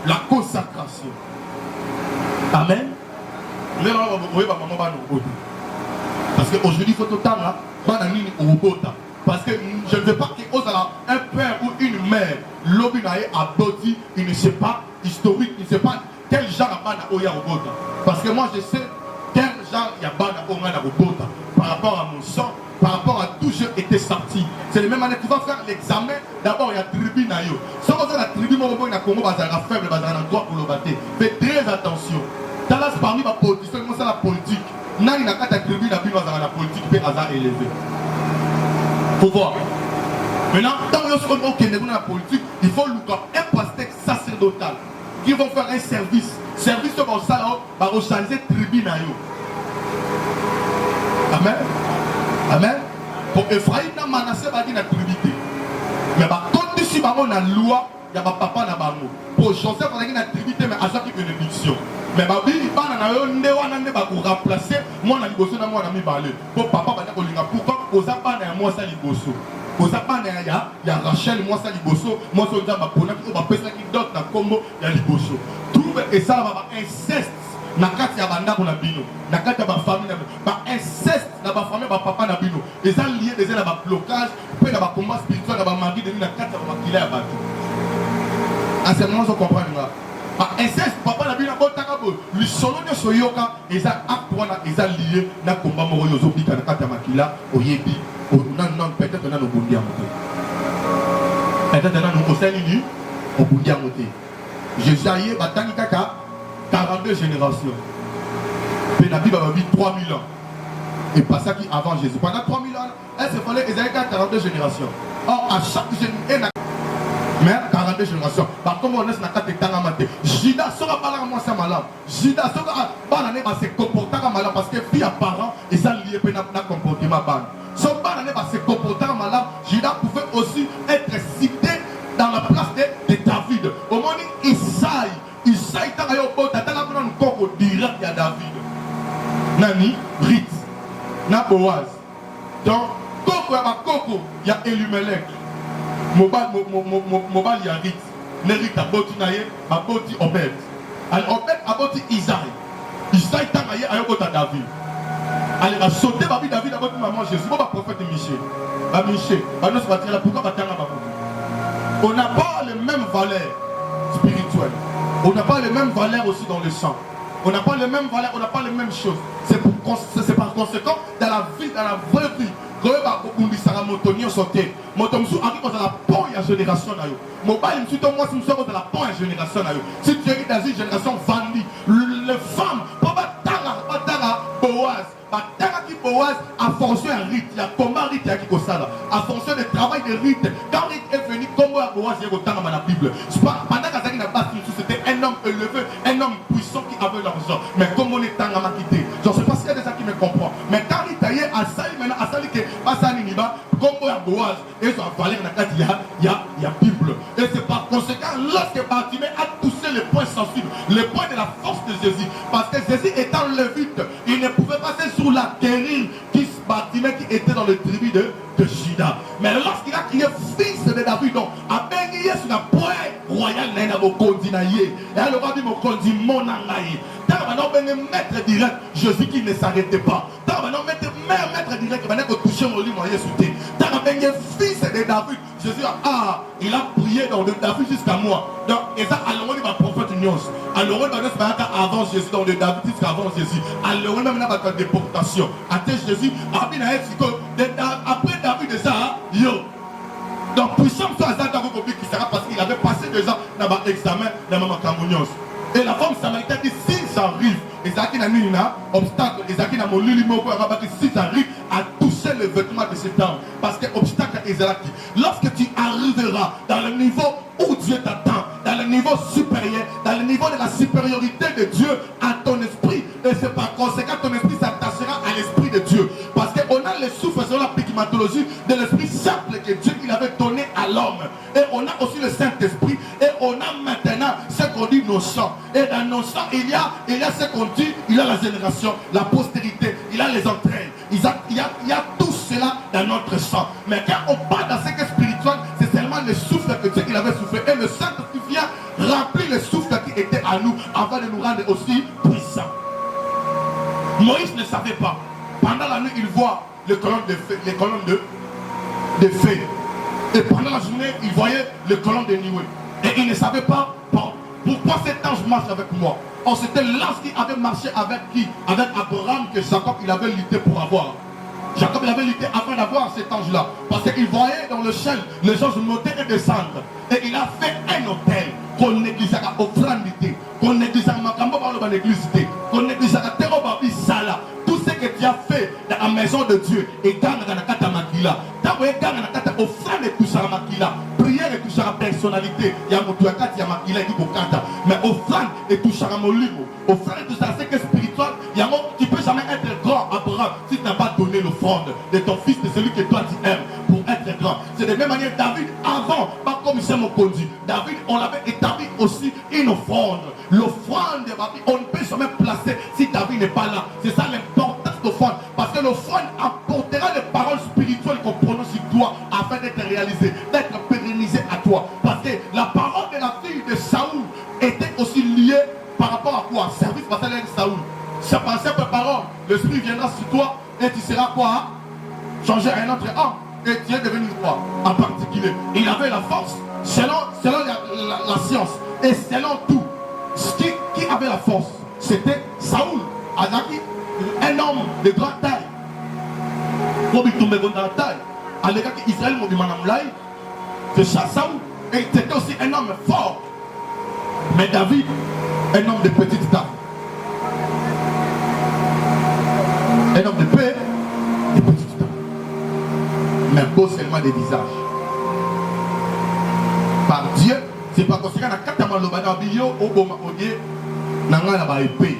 La consacration. Amen. Parce qu'aujourd'hui, il faut tout le temps là, parce que je ne veux pas qu'il ose un père ou une mère, l'obinaïe a bâti, il ne sait pas historique, il ne sait pas quel genre de bana oya robota. Parce que moi je sais quel genre il y a bana oya robota par rapport à mon sang, par rapport à tout je était sorti. C'est le même année tu vas faire l'examen. D'abord il y a tribu nayo. Si on fait la tribu Morobo na Congo bazara faible bazara droit pour le battre. Faites très attention. Dans la parmi ma politique, c'est la politique. Nani na kata tribu na bino bazara la politique peut hasard élevé. Faut voir. Maintenant, tant que nous sommes dans la politique, il faut un pasteur sacerdotal qui vont faire un service. Service comme ça, va recharger tribu. Amen. Amen. Pour Ephraïm, Manassé va dire la tribité. Mais par contre, si on a la loi, il y a papa na bango. Pour Joseph, on a une tribité, mais à chaque bénédiction. Mais babi, il va remplacer moi na liboso na moi na mi balé. Pour papa, il va dire pourquoi aux abans na moi ça liboso. Aux abans il y a Rachel, moi ça liboso, moi ça déjà ma pona qui va passer qui d'autre na combo il y a liboso. Trouve et ça va inceste. Na kati ya banda na bino, na kati ya ba famille na ba inceste na ba famille ba papa na bino. Et ça lié déjà na ba blocage, puis na ba combat spirituel na ba mari de na kati ya ba kila ya bato. À ce moment, je comprends là. Inceste, papa na bino botaka bo, lui solo de soyoka, et ça acte wana et ça lié na combat moro yozo bika na kati ya makila oyebi. Non, peut-être on a nos boundi à monter. Peut-être on a nos conseils au boundi à monter. Jésus a eu batani kaka 42 générations. Puis la Bible a dit 3000 ans. Et pas ça qui avant Jésus. Pendant 3000 ans, elle se fallait Esaïe 42 générations. Or, à chaque génération, mais 42 générations. Par contre, on est dans la tête. Judas sera pas là, moi, c'est malin. Judas sera pas là, c'est comporter malin parce que fille à parents, et ça lié à comportement ban. Son ban c'est comporter malin. Judas pouvait aussi être cité dans la place de David. Au moment où Isaïe t'a eu au bout, t'as la une coco direct à David. Nani, Rit, na Boaz. Donc, coco, il y a Elimelech. Mobile, il y a Rit. Nerit a boti naye, a boti Obed. Alors, Obed a boti Isaïe. Isaïe t'a eu au bout à David. Alors, a sauté David a boti maman Jésus. Bon, prophète Michel. Michel, nous sommes là, pourquoi on n'a pas les mêmes valeurs spirituelles. On n'a pas les mêmes valeurs aussi dans le sang. On n'a pas les mêmes valeurs, on n'a pas les mêmes choses. C'est par conséquent, dans la vie, dans la vraie vie, quand on dit ça, on sauté. Moi, je suis arrivé dans la bonne génération. Moi, je suis dans la bonne génération. Si tu es dans une génération vendue, les femmes, pas Boaz, qui Boaz a fonction un rite, il y a combat rite qui ça a fonction de travail de rite. Quand rite est venu, comment Boaz est autant dans la Bible. Pendant que la base c'était un homme élevé, un homme puissant qui avait l'argent. Mais comme on est en quitté, je ne sais pas s'il y a des gens qui me comprennent. Mais quand il taillait à Sali, maintenant à Sali, à Sali Niba, comme Boaz, et ça va valer dans la il y a Bible. Et c'est par conséquent, lorsque Bartimée a touché le point sensible, le point de la force de Jésus, parce que Jésus étant lévite, il ne pouvait passer sur la guérine qui Bartimée qui était dans le tribu de Juda. Mais lorsqu'il a crié fils de David, donc, à bénir sur la point royal, il a continué. Et alors, il a dit, mon condi, mon angaï. Tant que maître direct, Jésus qui ne s'arrêtait pas. Tant que maître direct, il a touché mon lit, moi, il tant que fils de David, Jésus il a prié dans le David jusqu'à moi. Donc, et ça, alors, il va prophète union. Alors, on va avant Jésus, dans le David jusqu'avant Jésus. Alors, on va faire déportation. Après Jésus, après David de ça, donc puissant soit ça qui sera parce qu'il avait passé déjà dans l'examen de Maman Camounios. Et la femme samaritaine dit, si ça arrive, Ezaki na nina, obstacle, Ezaki na molili moko arabaki si j'arrive à toucher le vêtement de cet homme. Parce que obstacle Ezaki. Lorsque tu arriveras dans le niveau où Dieu t'attend, dans le niveau supérieur, dans le niveau de la supériorité de Dieu à ton esprit, et c'est par conséquent ton esprit s'attachera à l'esprit de Dieu. Parce qu'on a le souffle selon la pigmentologie de l'esprit simple que Dieu il avait donné à l'homme. Et on a aussi le Saint-Esprit, et on a maintenant ce qu'on dit nos champs. Et dans nos champs, il y a ce qu'on dit, il y a la génération, la postérité, il y a les entrailles, il y a tout cela dans notre champ. Mais quand on parle dans ce qui est spirituel, c'est seulement le souffle que Dieu il avait soufflé. Et le Saint-Esprit vient remplir le souffle qui était à nous afin de nous rendre aussi puissants. Moïse ne savait pas. Pendant la nuit, il voit les colonnes de feu. Et pendant la journée, il voyait les colonnes de nuée. Et il ne savait pas pourquoi cet ange marche avec moi. Or, c'était l'ange qui avait marché avec qui? Avec Abraham que Jacob il avait lutté pour avoir. Jacob il avait lutté afin d'avoir cet ange-là. Parce qu'il voyait dans le ciel les anges monter et descendre. Et il a fait un hôtel qu'on négligeara offrande, qu'on négligeara makambo dans l'église, qu'on négligeara terobabi sala. Tout ce que tu as fait dans la maison de Dieu et dans la kata makila. Tant que dans la kata offrande et tout ça makila. Prière et tout ça personnalité. Il y a mon tuakat, il y a makila qui bokata. Mais offrande et tout ça molimo. Offrande et tout ça c'est que spirituel. Il y a tu peux jamais être grand Abraham si tu n'as pas donné l'offrande de ton fils, de celui que toi tu aimes pour être grand. C'est de la même manière David avant, pas comme il s'est mon conduit. David on l'avait établi aussi une offrande. L'offrande de David, on ne peut jamais placer si David n'est pas là. C'est ça l'importance de l'offrande. Parce que l'offrande apportera les paroles spirituelles qu'on prononce sur toi afin d'être réalisé, d'être pérennisé à toi. Parce que la parole de la fille de Saoul était aussi liée par rapport à quoi? Service parce qu'elle est Saoul. C'est par cette parole, l'esprit viendra sur toi et tu seras quoi? Changer un autre homme. Et tu es devenu quoi? En particulier. Il avait la force selon la science et selon tout. Qui avait la force? C'était Saoul. Azaki, un homme de grande taille. Comme il tombait dans la taille. À l'époque, Israël m'a dit Manamlaï, c'est Saoul. Et c'était aussi un homme fort. Mais David, un homme de petite taille. Un homme de paix, de petite taille. Mais beau seulement des visages. Par Dieu, c'est pas conséquent na katama lobana biyo oboma odie nanga na ba épée.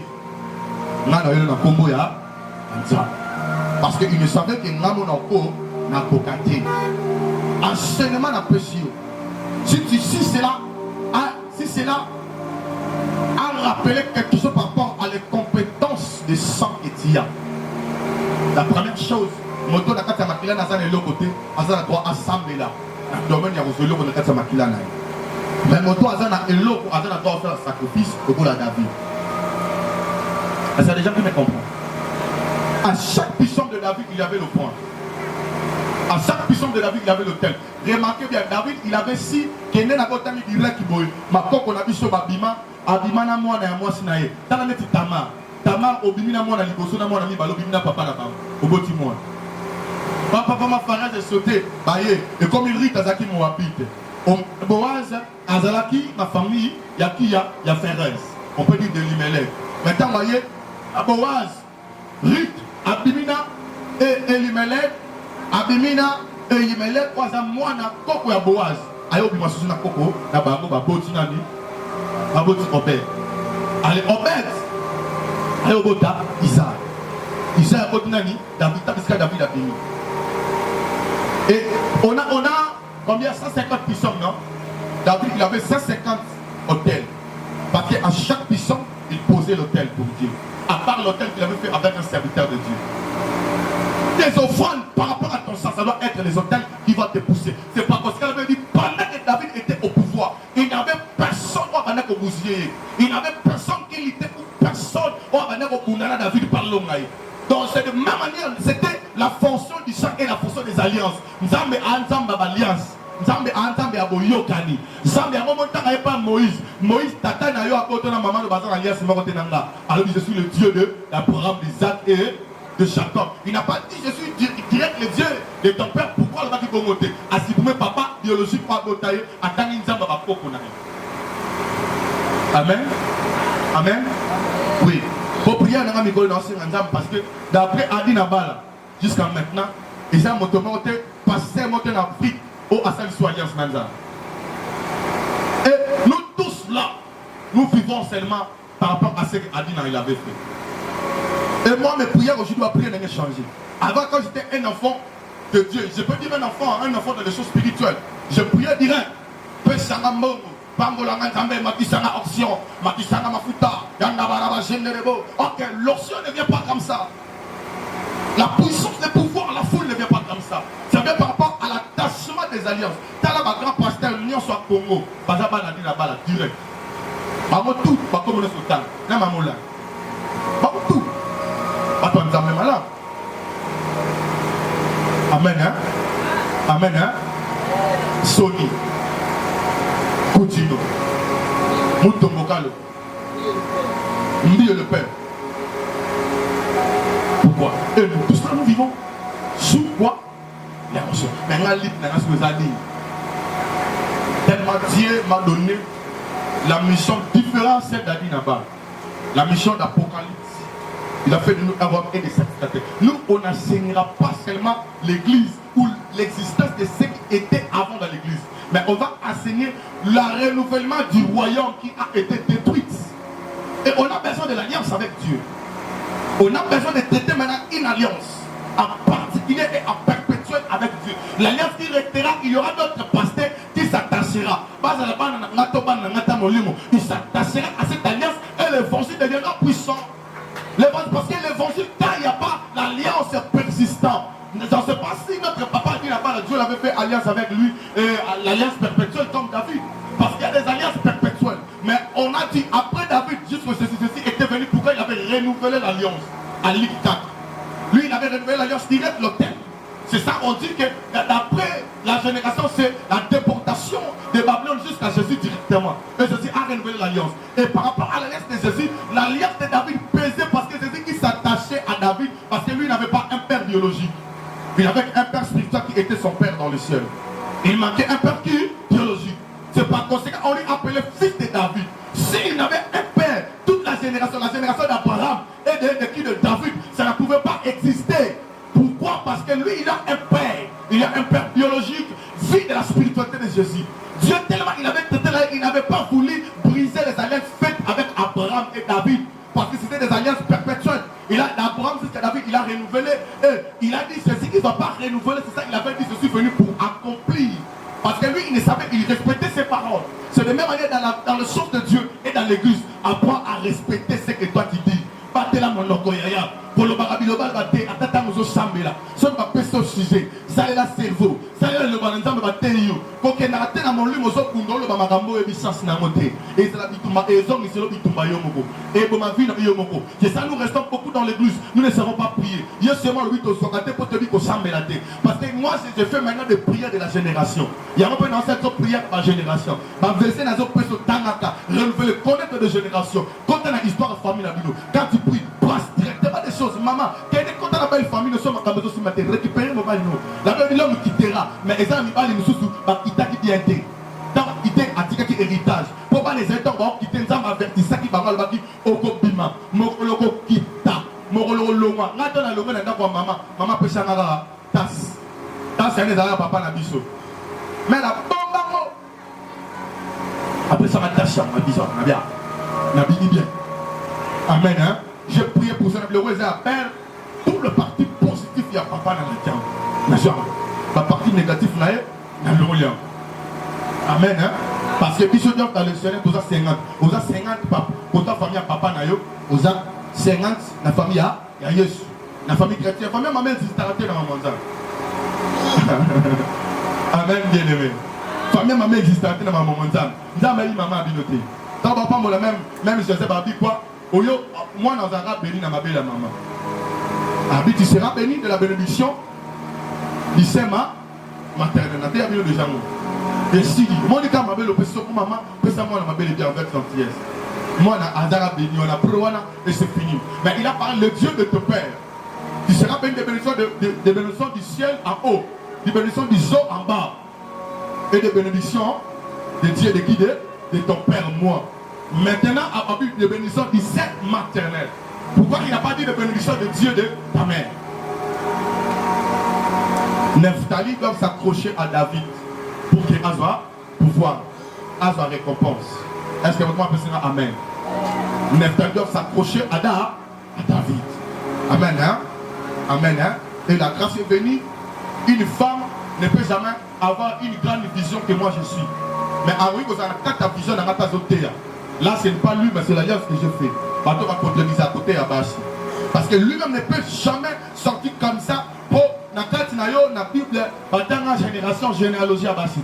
Nanga na kombo ya nza. Parce qu'il ne savait que ngamo na ko na kokate. Enchaînement na pesio. Si c'est là à rappeler quelque chose par rapport à les compétences de sang et tia. La première chose, moto na kata makila na zana l'autre côté, azana doit assembler là. Dans le domaine ya rosolo na kata makila na. Mais moto azana eloko azana doit faire un sacrifice pour la David. C'est des gens qui me comprennent. À chaque puissance de David, il y avait le point. À chaque puissance de David, il y avait l'autel. Remarquez bien, David, il avait si qu'il n'a pas de direct qui boit. Ma coque, on a vu sur Babima, Abima na moi na moi sinaye. Dans la nette Tamar, Tamar obimina moi na liboso na moi na mi balo bimina papa na papa. Au boti moi. Papa ma farage est sauté. Baye et comme il rit Azaki mon habite. Boaz, Azalaki, ma famille, Yakia, ya Ferrez. On peut dire de Limelech. Maintenant, voyez, Boaz, Ruth, Abimina et Elimelech, Abimina et Elimelech, trois à moi na koko ya Boaz. Ayo bima susu na koko, na bango ba boti nani, ba boti Obed. Allez Obed, ayo bota Isaac. Isaac boti nani, David, parce David a fini. Et on a combien 150 puissants, non? David, il avait 150 hôtels. Parce qu'à chaque puissant, il posait l'hôtel pour Dieu. À part l'hôtel qu'il avait fait avec un serviteur de Dieu. Tes offrandes par rapport à ton sang, ça doit être les hôtels qui vont te pousser. C'est pas parce qu'elle avait dit, pendant que David était au pouvoir, il n'y avait personne au Banak au Bouzier. Il n'y avait personne qui luttait ou personne au Banak au Bounana David par l'Ongaï. Donc c'est de même manière, c'était la fonction du sang et la fonction des alliances. Nous avons ensemble l'alliance. Nzambe antambe ya boyokani. Nzambe ya moment tanga pas Moïse. Moïse tata na yo akoto na maman de bazan alliance moko tenanga. Alors je suis le Dieu de l'Abraham, d'Isaac et de Jacob. Il n'a pas dit je suis direct le Dieu de ton père. Pourquoi le va qui bongote? Asiboume papa biologique pas botaye atangi nzamba ba poko na. Amen. Amen. Oui. Pour prier dans la micro parce que d'après Adi Nabala, jusqu'à maintenant, ils ont monté passé monté en Afrique au Assal Alliance Nanza. Et nous tous là, nous vivons seulement par rapport à ce que Adi il avait fait. Et moi, mes prières aujourd'hui doivent prier n'ont changé. Avant, quand j'étais un enfant de Dieu, je peux dire un enfant dans les choses spirituelles. Je priais direct. Ok, l'onction ne vient pas comme ça. La puissance, le pouvoir, la foule ne vient pas comme ça. Ça vient par rapport à l'attachement des alliances. T'as là, ma grand pasteur, l'union soit Congo. Bazaba n'a dit là-bas, direct. Maman tout, pas comme on est sur le temps. N'a maman là. Maman tout. Pas toi, nous avons là. Amen, hein? Amen, hein? Sony. Coutinho. Moutombokalo. Mbi le Père. Pourquoi? Et nous tous là nous vivons sous quoi? L'émotion. Mais on a dit, tellement Dieu m'a donné la mission différente celle d'Adi Nabal. La mission d'Apocalypse. Il a fait de nous avoir et des sacrificateurs. Nous, on n'enseignera pas seulement l'église ou l'existence de ce qui était avant dans l'église. Mais on va enseigner le renouvellement du royaume qui a été détruit. Et on a besoin de l'alliance avec Dieu. On a besoin de traiter maintenant une alliance en particulier et en perpétuel avec Dieu. L'alliance qui restera, il y aura d'autres pasteurs qui s'attachera. Il s'attachera à cette alliance et l'évangile deviendra puissant. Parce que l'évangile, quand il n'y a pas l'alliance persistante, je ne sais pas si notre papa dit là-bas, Dieu avait fait alliance avec lui, l'alliance perpétuelle comme David. Parce qu'il y a des alliances perpétuelles. Mais on a dit, après David, jusqu'à ceci était venu, pourquoi il avait renouvelé l'alliance à Luc 4. Lui, il avait renouvelé l'alliance directe, l'autel. C'est ça, on dit que d'après la génération, c'est la déportation de Babylone jusqu'à Jésus directement. Et Jésus a renouvelé l'alliance. Et par rapport à l'alliance de Jésus, l'alliance de David pesait parce que Jésus qui s'attachait à David, parce que lui n'avait pas un père biologique. Il avait un père spirituel qui était son père dans le ciel. Il manquait un père qui biologique. C'est par conséquent, on lui appelait fils de David. S'il n'avait un père, toute la génération d'Abraham et de David, ça ne pouvait pas exister. Pourquoi? Parce que lui, il a un père. Il a un père biologique, vie de la spiritualité de Jésus. Dieu tellement il avait traité là, il n'avait pas voulu briser les alliances faites avec Abraham et David. Parce que c'était des alliances perpétuelles. D'Abraham jusqu'à David, il a renouvelé. Et il a dit ceci qu'il ne va pas renouveler. C'est ça, il avait dit, je suis venu pour accomplir. Parce que lui, il ne savait, il respectait ses paroles. C'est de même manière dans le sens de Dieu et dans l'église. Apprends à respecter ce que toi tu dis. Batela mon lokoyaya. Pour le barabiloba, baté, atata nous au sambela. Ce n'est pas peso sujet. Ça est la cerveau. Ça est le balanzam batéyo. Koke na atena mon lui, mozo kundolo, bamagambo et bissance na moté. Et c'est la bitumba, et zong, c'est le bitumba yomoko. Et bon, ma vie n'a yomoko. C'est ça, nous restons beaucoup dans l'église. Nous ne savons pas prier. Il y a seulement le 8 au sokate pour te dire qu'au sambela. Parce que moi, je fais maintenant des prières de la génération. Il y a un peu dans cette prière par génération. Ma verset n'a pas peso tanaka. Renouveler, connaître de génération. Quand on a l'histoire de famille, quand tu pries, passe directement des choses. Maman, quand on a belle famille, nous sommes en train de récupérer mon bail. La belle l'homme quittera. Mais les amis, nous sommes en train de quitter. Dans quitter Atika qui héritage. Pour pas les aider, on va quitter un homme avertissant qui va voir le baki au Kobima. Mokoloko kita. Mokoloko longa. N'a-t-on la longa dans quoi maman? Maman peut changer la tasse. Tasse, c'est un des papa n'a biso. Mais la bombe. Après ça, ma tâche, ma biso. N'a bien. N'a bien. Amen, hein? Je prie pour ça. Le roi appelle tout le parti positif, il y a papa dans le temps. Mais genre, la partie négative, il y a le lien. Amen, hein? Parce que Bishop dans le Seigneur, vous avez 50. Vous avez 50 papa. Pour ta famille, papa, vous avez 50. La famille, il y a Yesu. La famille chrétienne. La famille, ma mère, c'est arrêté dans mon monde. Amen, bien aimé. La famille, ma mère, existe arrêté dans mon monde. Nous avons eu maman à binoter. Tant papa, moi, même je sais pas, quoi. Moi, dans un rap béni, dans ma belle maman. Tu seras béni de la bénédiction du Sema maternel. Tu as béni de Jamou. Et si, moi, je ma belle opposition pour maman, moi, ma belle bien avec gentillesse. Moi, on a Azara béni, on a Prowana et c'est fini. Mais il a parlé le Dieu de ton père. Tu seras béni des bénédictions du ciel en haut, des bénédictions du zoo en bas, et des bénédictions de Dieu de qui de ton père, moi. Maintenant, à partir de bénédiction du sein maternel. Pourquoi il n'a pas dit de bénédiction de Dieu de ta mère? Nephtali doit s'accrocher à David pour qu'il soit pouvoir, soit récompense. Est-ce que votre peut dire Amen? Nephtali doit s'accrocher à David. Amen, hein? Amen, hein? Et la grâce est venue. Une femme ne peut jamais avoir une grande vision que moi je suis. Mais à oui, vous avez ta vision dans ta zone. Là, ce n'est pas lui, mais c'est l'alliance que je fais. Bateau va contredire à côté à Bashi. Parce que lui-même ne peut jamais sortir comme ça pour la Bible, la génération généalogie à Bashi.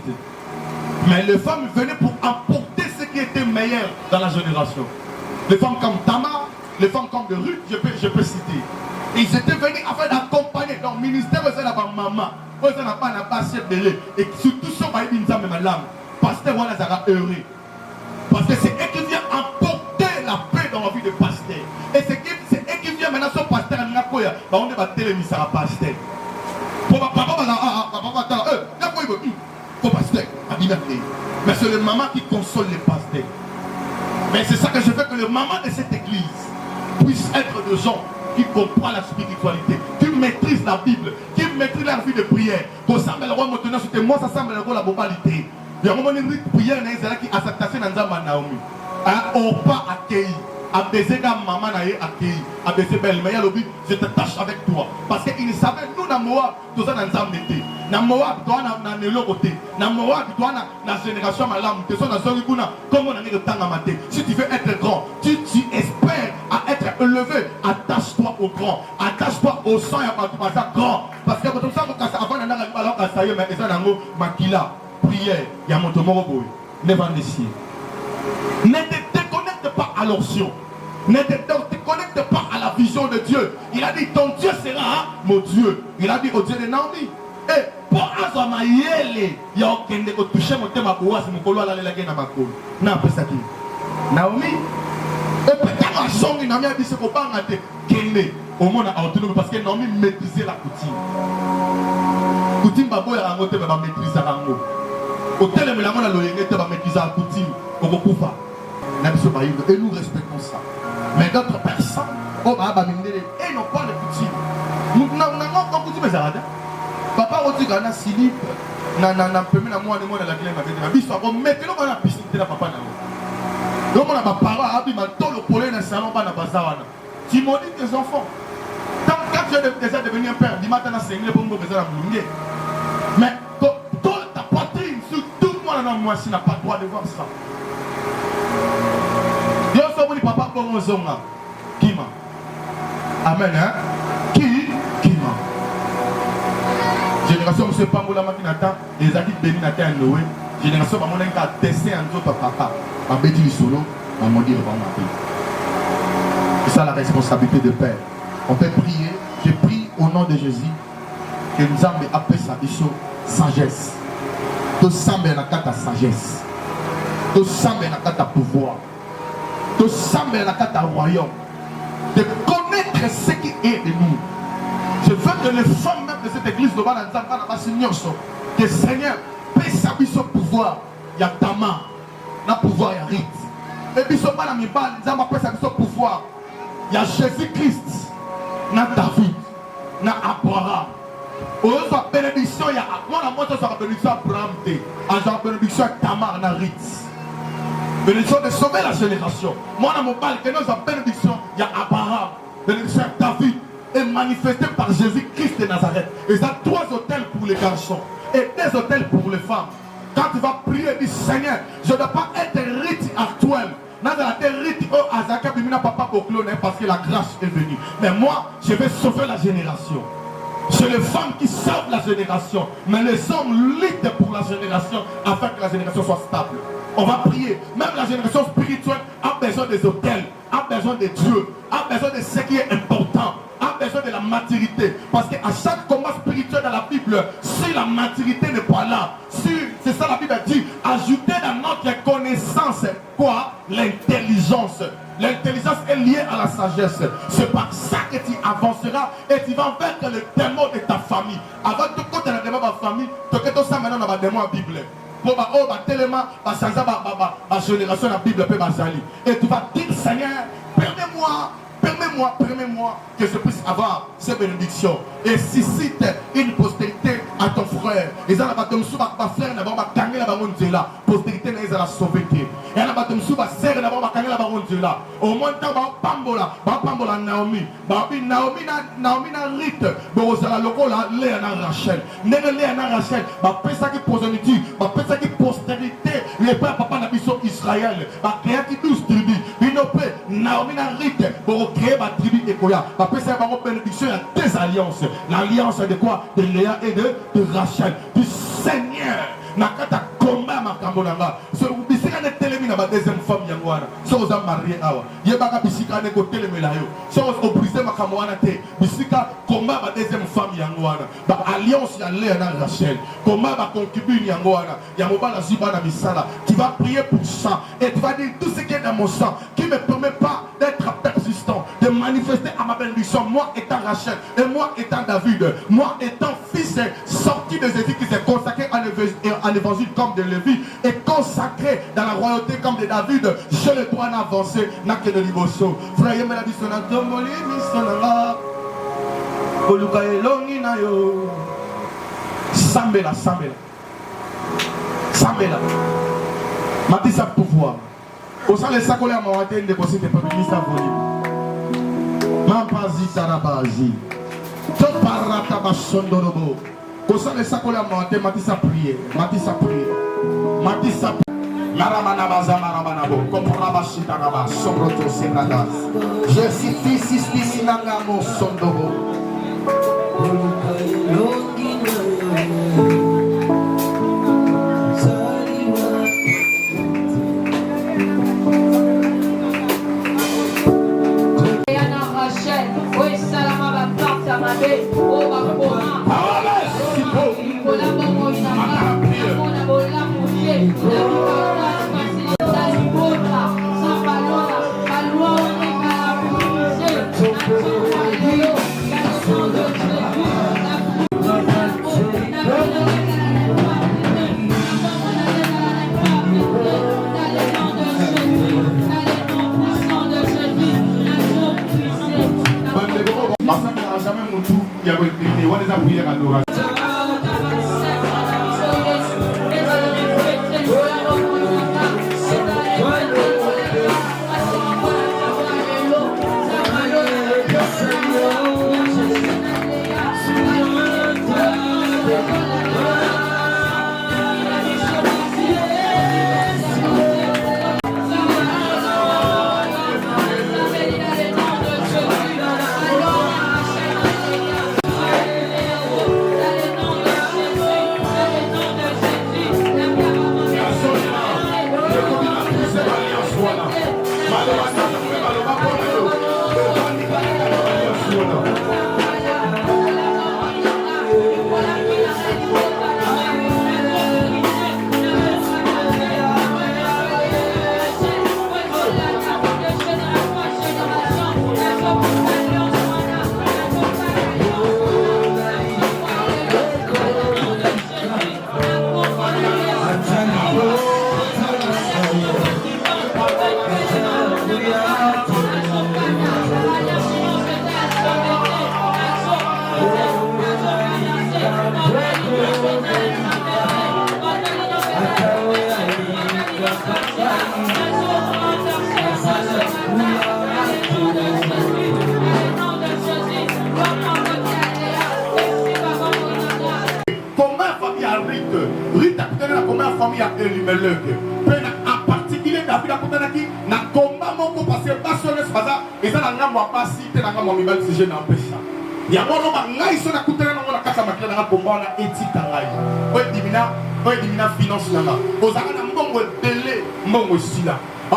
Mais les femmes venaient pour apporter ce qui était meilleur dans la génération. Les femmes comme Tamar, les femmes comme de Ruth, je peux citer. Et ils étaient venus afin d'accompagner. Donc, le ministère, c'est la maman. C'est la pas et surtout, si on va dire que ma langue, pasteur, voilà, ça va heureux. Parce que c'est eux qui viennent apporter la paix dans la vie de pasteur. Et c'est eux qui viennent maintenant, son pasteur, on va téléviser à pasteur. Mais c'est le maman qui console les pasteurs. Mais c'est ça que je veux que le maman de cette église puisse être de gens qui comprennent la spiritualité, qui maîtrisent la Bible, qui maîtrisent la vie de prière. Moi, ça semble la globalité. Il y a un moment de prière qui a s'attaché dans Naomi. On pas accueilli. A baiser maman accueilli. A baiser belle mais je te tâche avec toi. Parce qu'il savait nous dans Moab, tout ça dans Zambété. Dans Moab, toi dans le côté. Dans Moab, toi dans la génération malam. Tu es dans Zoribuna. Comme on a mis le temps à mater. Si tu veux être grand, tu espères à être élevé. Attache-toi au grand. Attache-toi au sang et à pas grand. Parce que comme ça, avant d'aller alors qu'à ça y est, mais ça dans Makila. Prière, il y a mon tomorrow boy. Ne va laisser. Ne te déconnecte pas à l'onction. Ne te connecte pas à la vision de Dieu. Il a dit ton Dieu sera mon Dieu. Il a dit au Dieu de Naomi. Et pour Azama Yele, il y a aucun de toucher mon thème à Boas, mon colo à la légende à ma colo. Non, après ça dit Naomi. Et peut-être à son une amie a dit c'est qu'on va en Kende. Au monde a autonomie parce que Naomi maîtrisait la coutume. Coutume, babo, il a maîtrisé la coutume. Au tel mais la mona loyauté va maîtriser la coutume au Bokufa. Et nous respectons ça. Mais d'autres personnes, oh bah et non pas les coutumes. Nous n'avons pas coutume mais ça. Papa on dit qu'on a silip, na permis na moi de moi dans la clé ma vie. Biso on mettre le na piscine de la papa na. Donc on a pas parole abi ma tout le pollen na salon ba na bazawana. Tu maudis tes enfants. Tant que tu es déjà devenu un père, dis matin na seigneur pour me besoin de mais ta poitrine, sur tout le monde dans moi, n'a pas le droit de voir ça. Dieu soit dit papa pour mon zonga. Kima. Amen, hein? Kima. Génération M. Pamboula Makinata, les acquis bénis Nata et Noé. Génération Mamouna qui a testé un autre papa. Ma bêtise du solo, ma maudit le vent. C'est ça la responsabilité de père. On peut prier. Je prie au nom de Jésus que nous avons appelé sa mission. Sagesse. Tu sembles dans ta sagesse. Tu sembles dans ta pouvoir. Tu sembles dans ta royaume. De connaître ce qui est de nous. Je veux que les femmes même de cette église de que Seigneur paie sa mission pouvoir. Il y a Tamar. Dans le pouvoir, il y a Rite. Et puis, il y a sa pouvoir. Il y a Jésus-Christ. Dans David. Dans Abraham. Au bénédiction, il y a moi la bénédiction Abraham, la bénédiction Tamar Narit. Bénédiction de sauver la génération. Moi dans mon bal, que nous avons bénédiction, il y a Abraham, bénédiction David, est manifestée par Jésus-Christ de Nazareth. Et ça 3 hôtels pour les garçons et 2 hôtels pour les femmes. Quand tu vas prier, dis Seigneur, je ne dois pas être rite actuel. Parce que la grâce est venue. Mais moi, je vais sauver la génération. C'est les femmes qui sauvent la génération. Mais les hommes luttent pour la génération afin que la génération soit stable. On va prier. Même la génération spirituelle a besoin des hôtels, a besoin de Dieu, a besoin de ce qui est important, a besoin de la maturité. Parce qu'à chaque combat spirituel dans la Bible, si la maturité n'est pas là, si, c'est ça la Bible dit, ajouter dans notre connaissance quoi? L'intelligence. L'intelligence est liée à la sagesse. C'est par ça que tu avanceras et tu vas vaincre le démon de ta famille. Avant de côté le démon de ta famille, tu as tout ça maintenant dans la démon de la Bible. Pour tellement la génération de la Bible peut basali. Et tu vas dire Seigneur, permets-moi permets-moi que je puisse avoir ces bénédictions. Et suscite une postérité à ton frère. Et ça, postérité n'est pas sauvée. Et là, au moins, Pambola Naomi, Naomi na Rite, Borosala Lokola, Léana Rachel. Léana Rachel, qui postérité, postérité, les papa n'a pas Israël, qui 12 tribus, Naomi na Rite, pour créer ma tribu Ekoya, ça va bénédiction à deux alliances. L'alliance de quoi? De Léa et de Rachel, du Seigneur. Nakata combat makambolanga. So bisika ne telemi na ba deuxième femme yangwana. So oza marié awa. Yebaka bisika ne ko telemi la yo. So oza briser makamwana te. Bisika combat ba deuxième femme yangwana. Ba alliance ya Léa na Rachel. Combat ba concubine yangwana. Ya mobala ziba na misala. Tu vas prier pour ça et tu vas dire tout ce qui est dans mon sang qui me permet pas d'être persistant, de manifester à ma bénédiction. Moi étant Rachel et moi étant David, moi étant fils sorti de Jésus qui s'est consacré à l'évangile comme de Lévi et consacré dans la royauté comme de David, je le dois en avancer. N'a que de l'iboso. Frère, il me l'a dit son entomoli, misonala. Oluka elongi na yo. Sambela. Matissa pouvoir. Au sein de Sakolé à Mawate, de conseil de Pablis à volume. Mampazi Tarabazi. Tout parata basondorobo. Au sein de Sakolé à Mawate, Matissa prier. Matissa Maramana baza maramanabo. Comprends ma chitanaba. Sombroto senadas. Je suis fils Istinangamo Sondoro.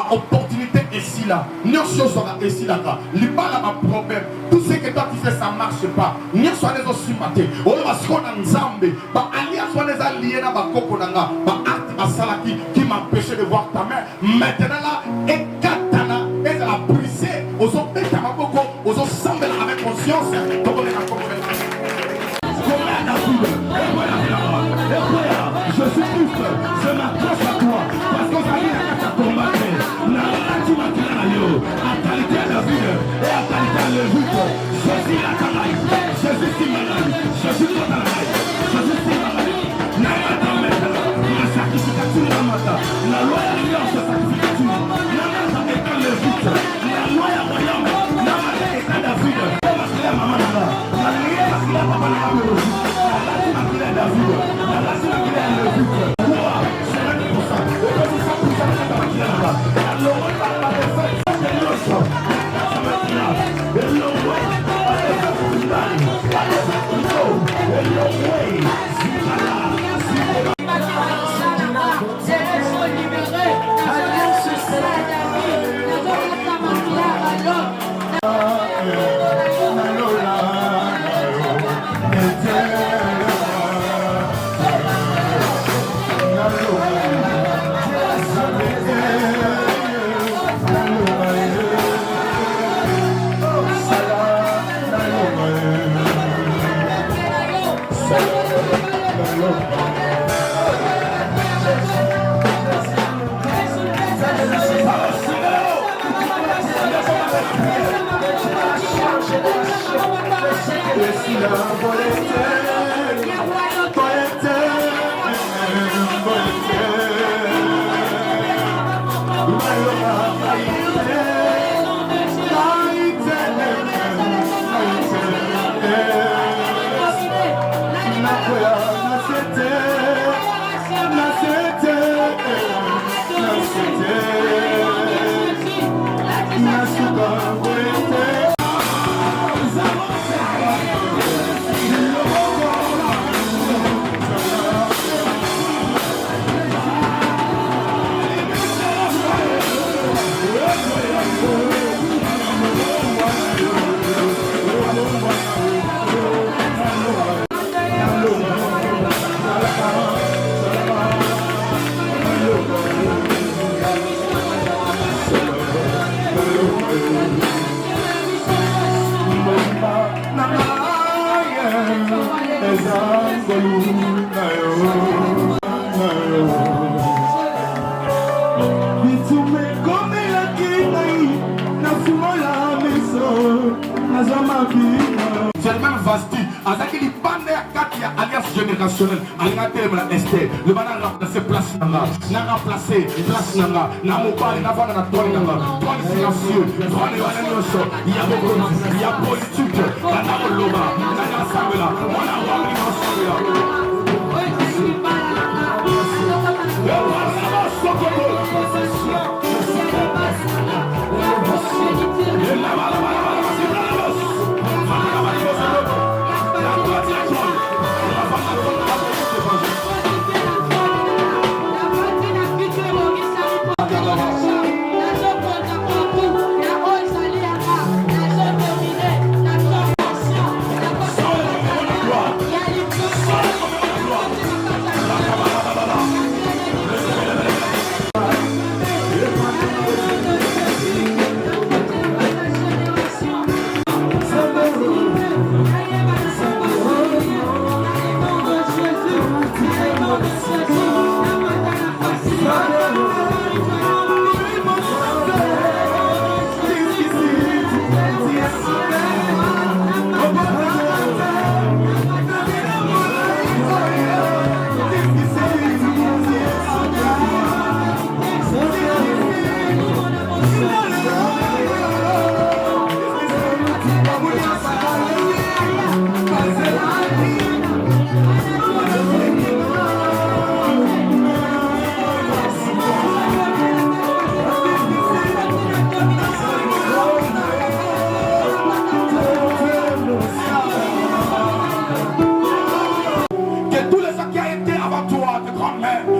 Opportunité ici là, nous sera ici là. Problème, tout ce que toi tu fais ça marche pas. Nous sommes les aussi matés. On va se connaître ensemble. Alliance soit les alliés na ba kokonanga, ba art basalaki qui m'empêchait de voir ta main. Maintenant là, et katana, et la briser. Aux autres tamaboko, aux autres semble avec conscience. Comme on est encore. Je suis juste, je m'accroche à toi, parce qu'on s'est dit à combattre. La tu m'as à qualité de vie et à qualité de Lévite. Jésus la canaille. Jésus si malade. Jésus qui la maille. Jésus si malade. Namata maintenant. La sacrificature namata. La loi alliance sacrificature. Namata étant Lévite. La loi à royaume. Namata étant David. La maman là. La loi la papa la biologie. La loi la David. La loi la Lévite. Quoi? C'est 20%. Et comme ça, pour ça, c'est là-bas. La loi la défaite. C'est l'autre. C'est le même Vasti. Azaki li bande Katia alliance générationnelle. Alingate la Esther. Le banana remplacé place nanga. N'a remplacé place nanga. N'a mobile n'a pas na toile nanga. Toile silencieux. Toile yoso. Il y a beaucoup. Il y a politique. Nana loba. Nana sangela. Mona wami na sangela.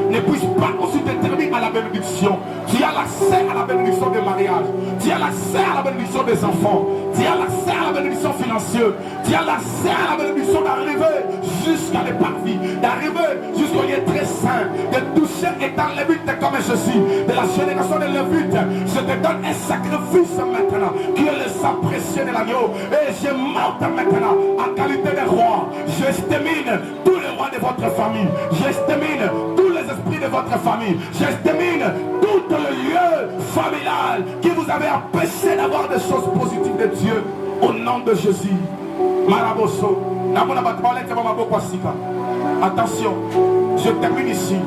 Ne puisse pas aussi déterminer à la bénédiction. Tu as l'accès à la bénédiction des mariages. Tu as l'accès à la bénédiction des enfants. Tu as l'accès à la bénédiction financière. Tu as l'accès à la bénédiction d'arriver jusqu'à l'épargne, d'arriver jusqu'au lieu très saint, de toucher étant lévite comme ceci, de la génération des lévites. Je te donne un sacrifice maintenant qui est le sang précieux de l'agneau. Et je monte maintenant en qualité de roi. J'estimine tous les rois de votre famille. J'estimine tous les esprits de votre famille. J'estimine tout le lieu familial qui vous avait empêché d'avoir des choses positives de Dieu. Au de Jésus. Maraboso. Attention, je termine ici.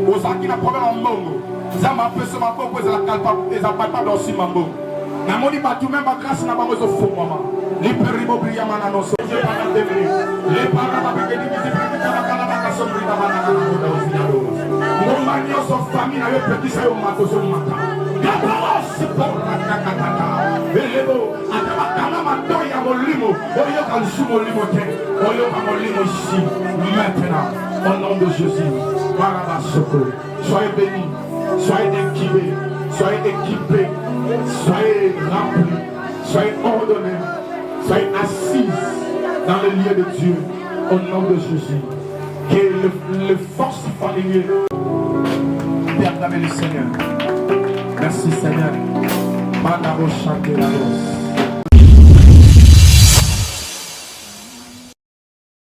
Ozaki na problème en mongo. Zama peso maboko ezala kalpa ezapalpa dosi mambo. Namoni batu même ba grâce na bango zo fo mama. Liperimo briyama na noso. Je pas devenu. Les parents ba bengeli bizibri kana kana ba kasomri ba na kana na ozinado. Ngomba nyoso famille na yo petisa yo mato zo mata. Gabala sipora kakatata. Belebo ataba kana matoya molimo. Oyo kansu molimo te. Oyo kamolimo ici maintenant. Au nom de Jésus, soyez bénis, soyez équipés, soyez remplis, soyez ordonnés, soyez assis dans le lieu de Dieu. Au nom de Jésus, que les forces familières perdent le Seigneur. Merci Seigneur. Mandabo chanter la voix.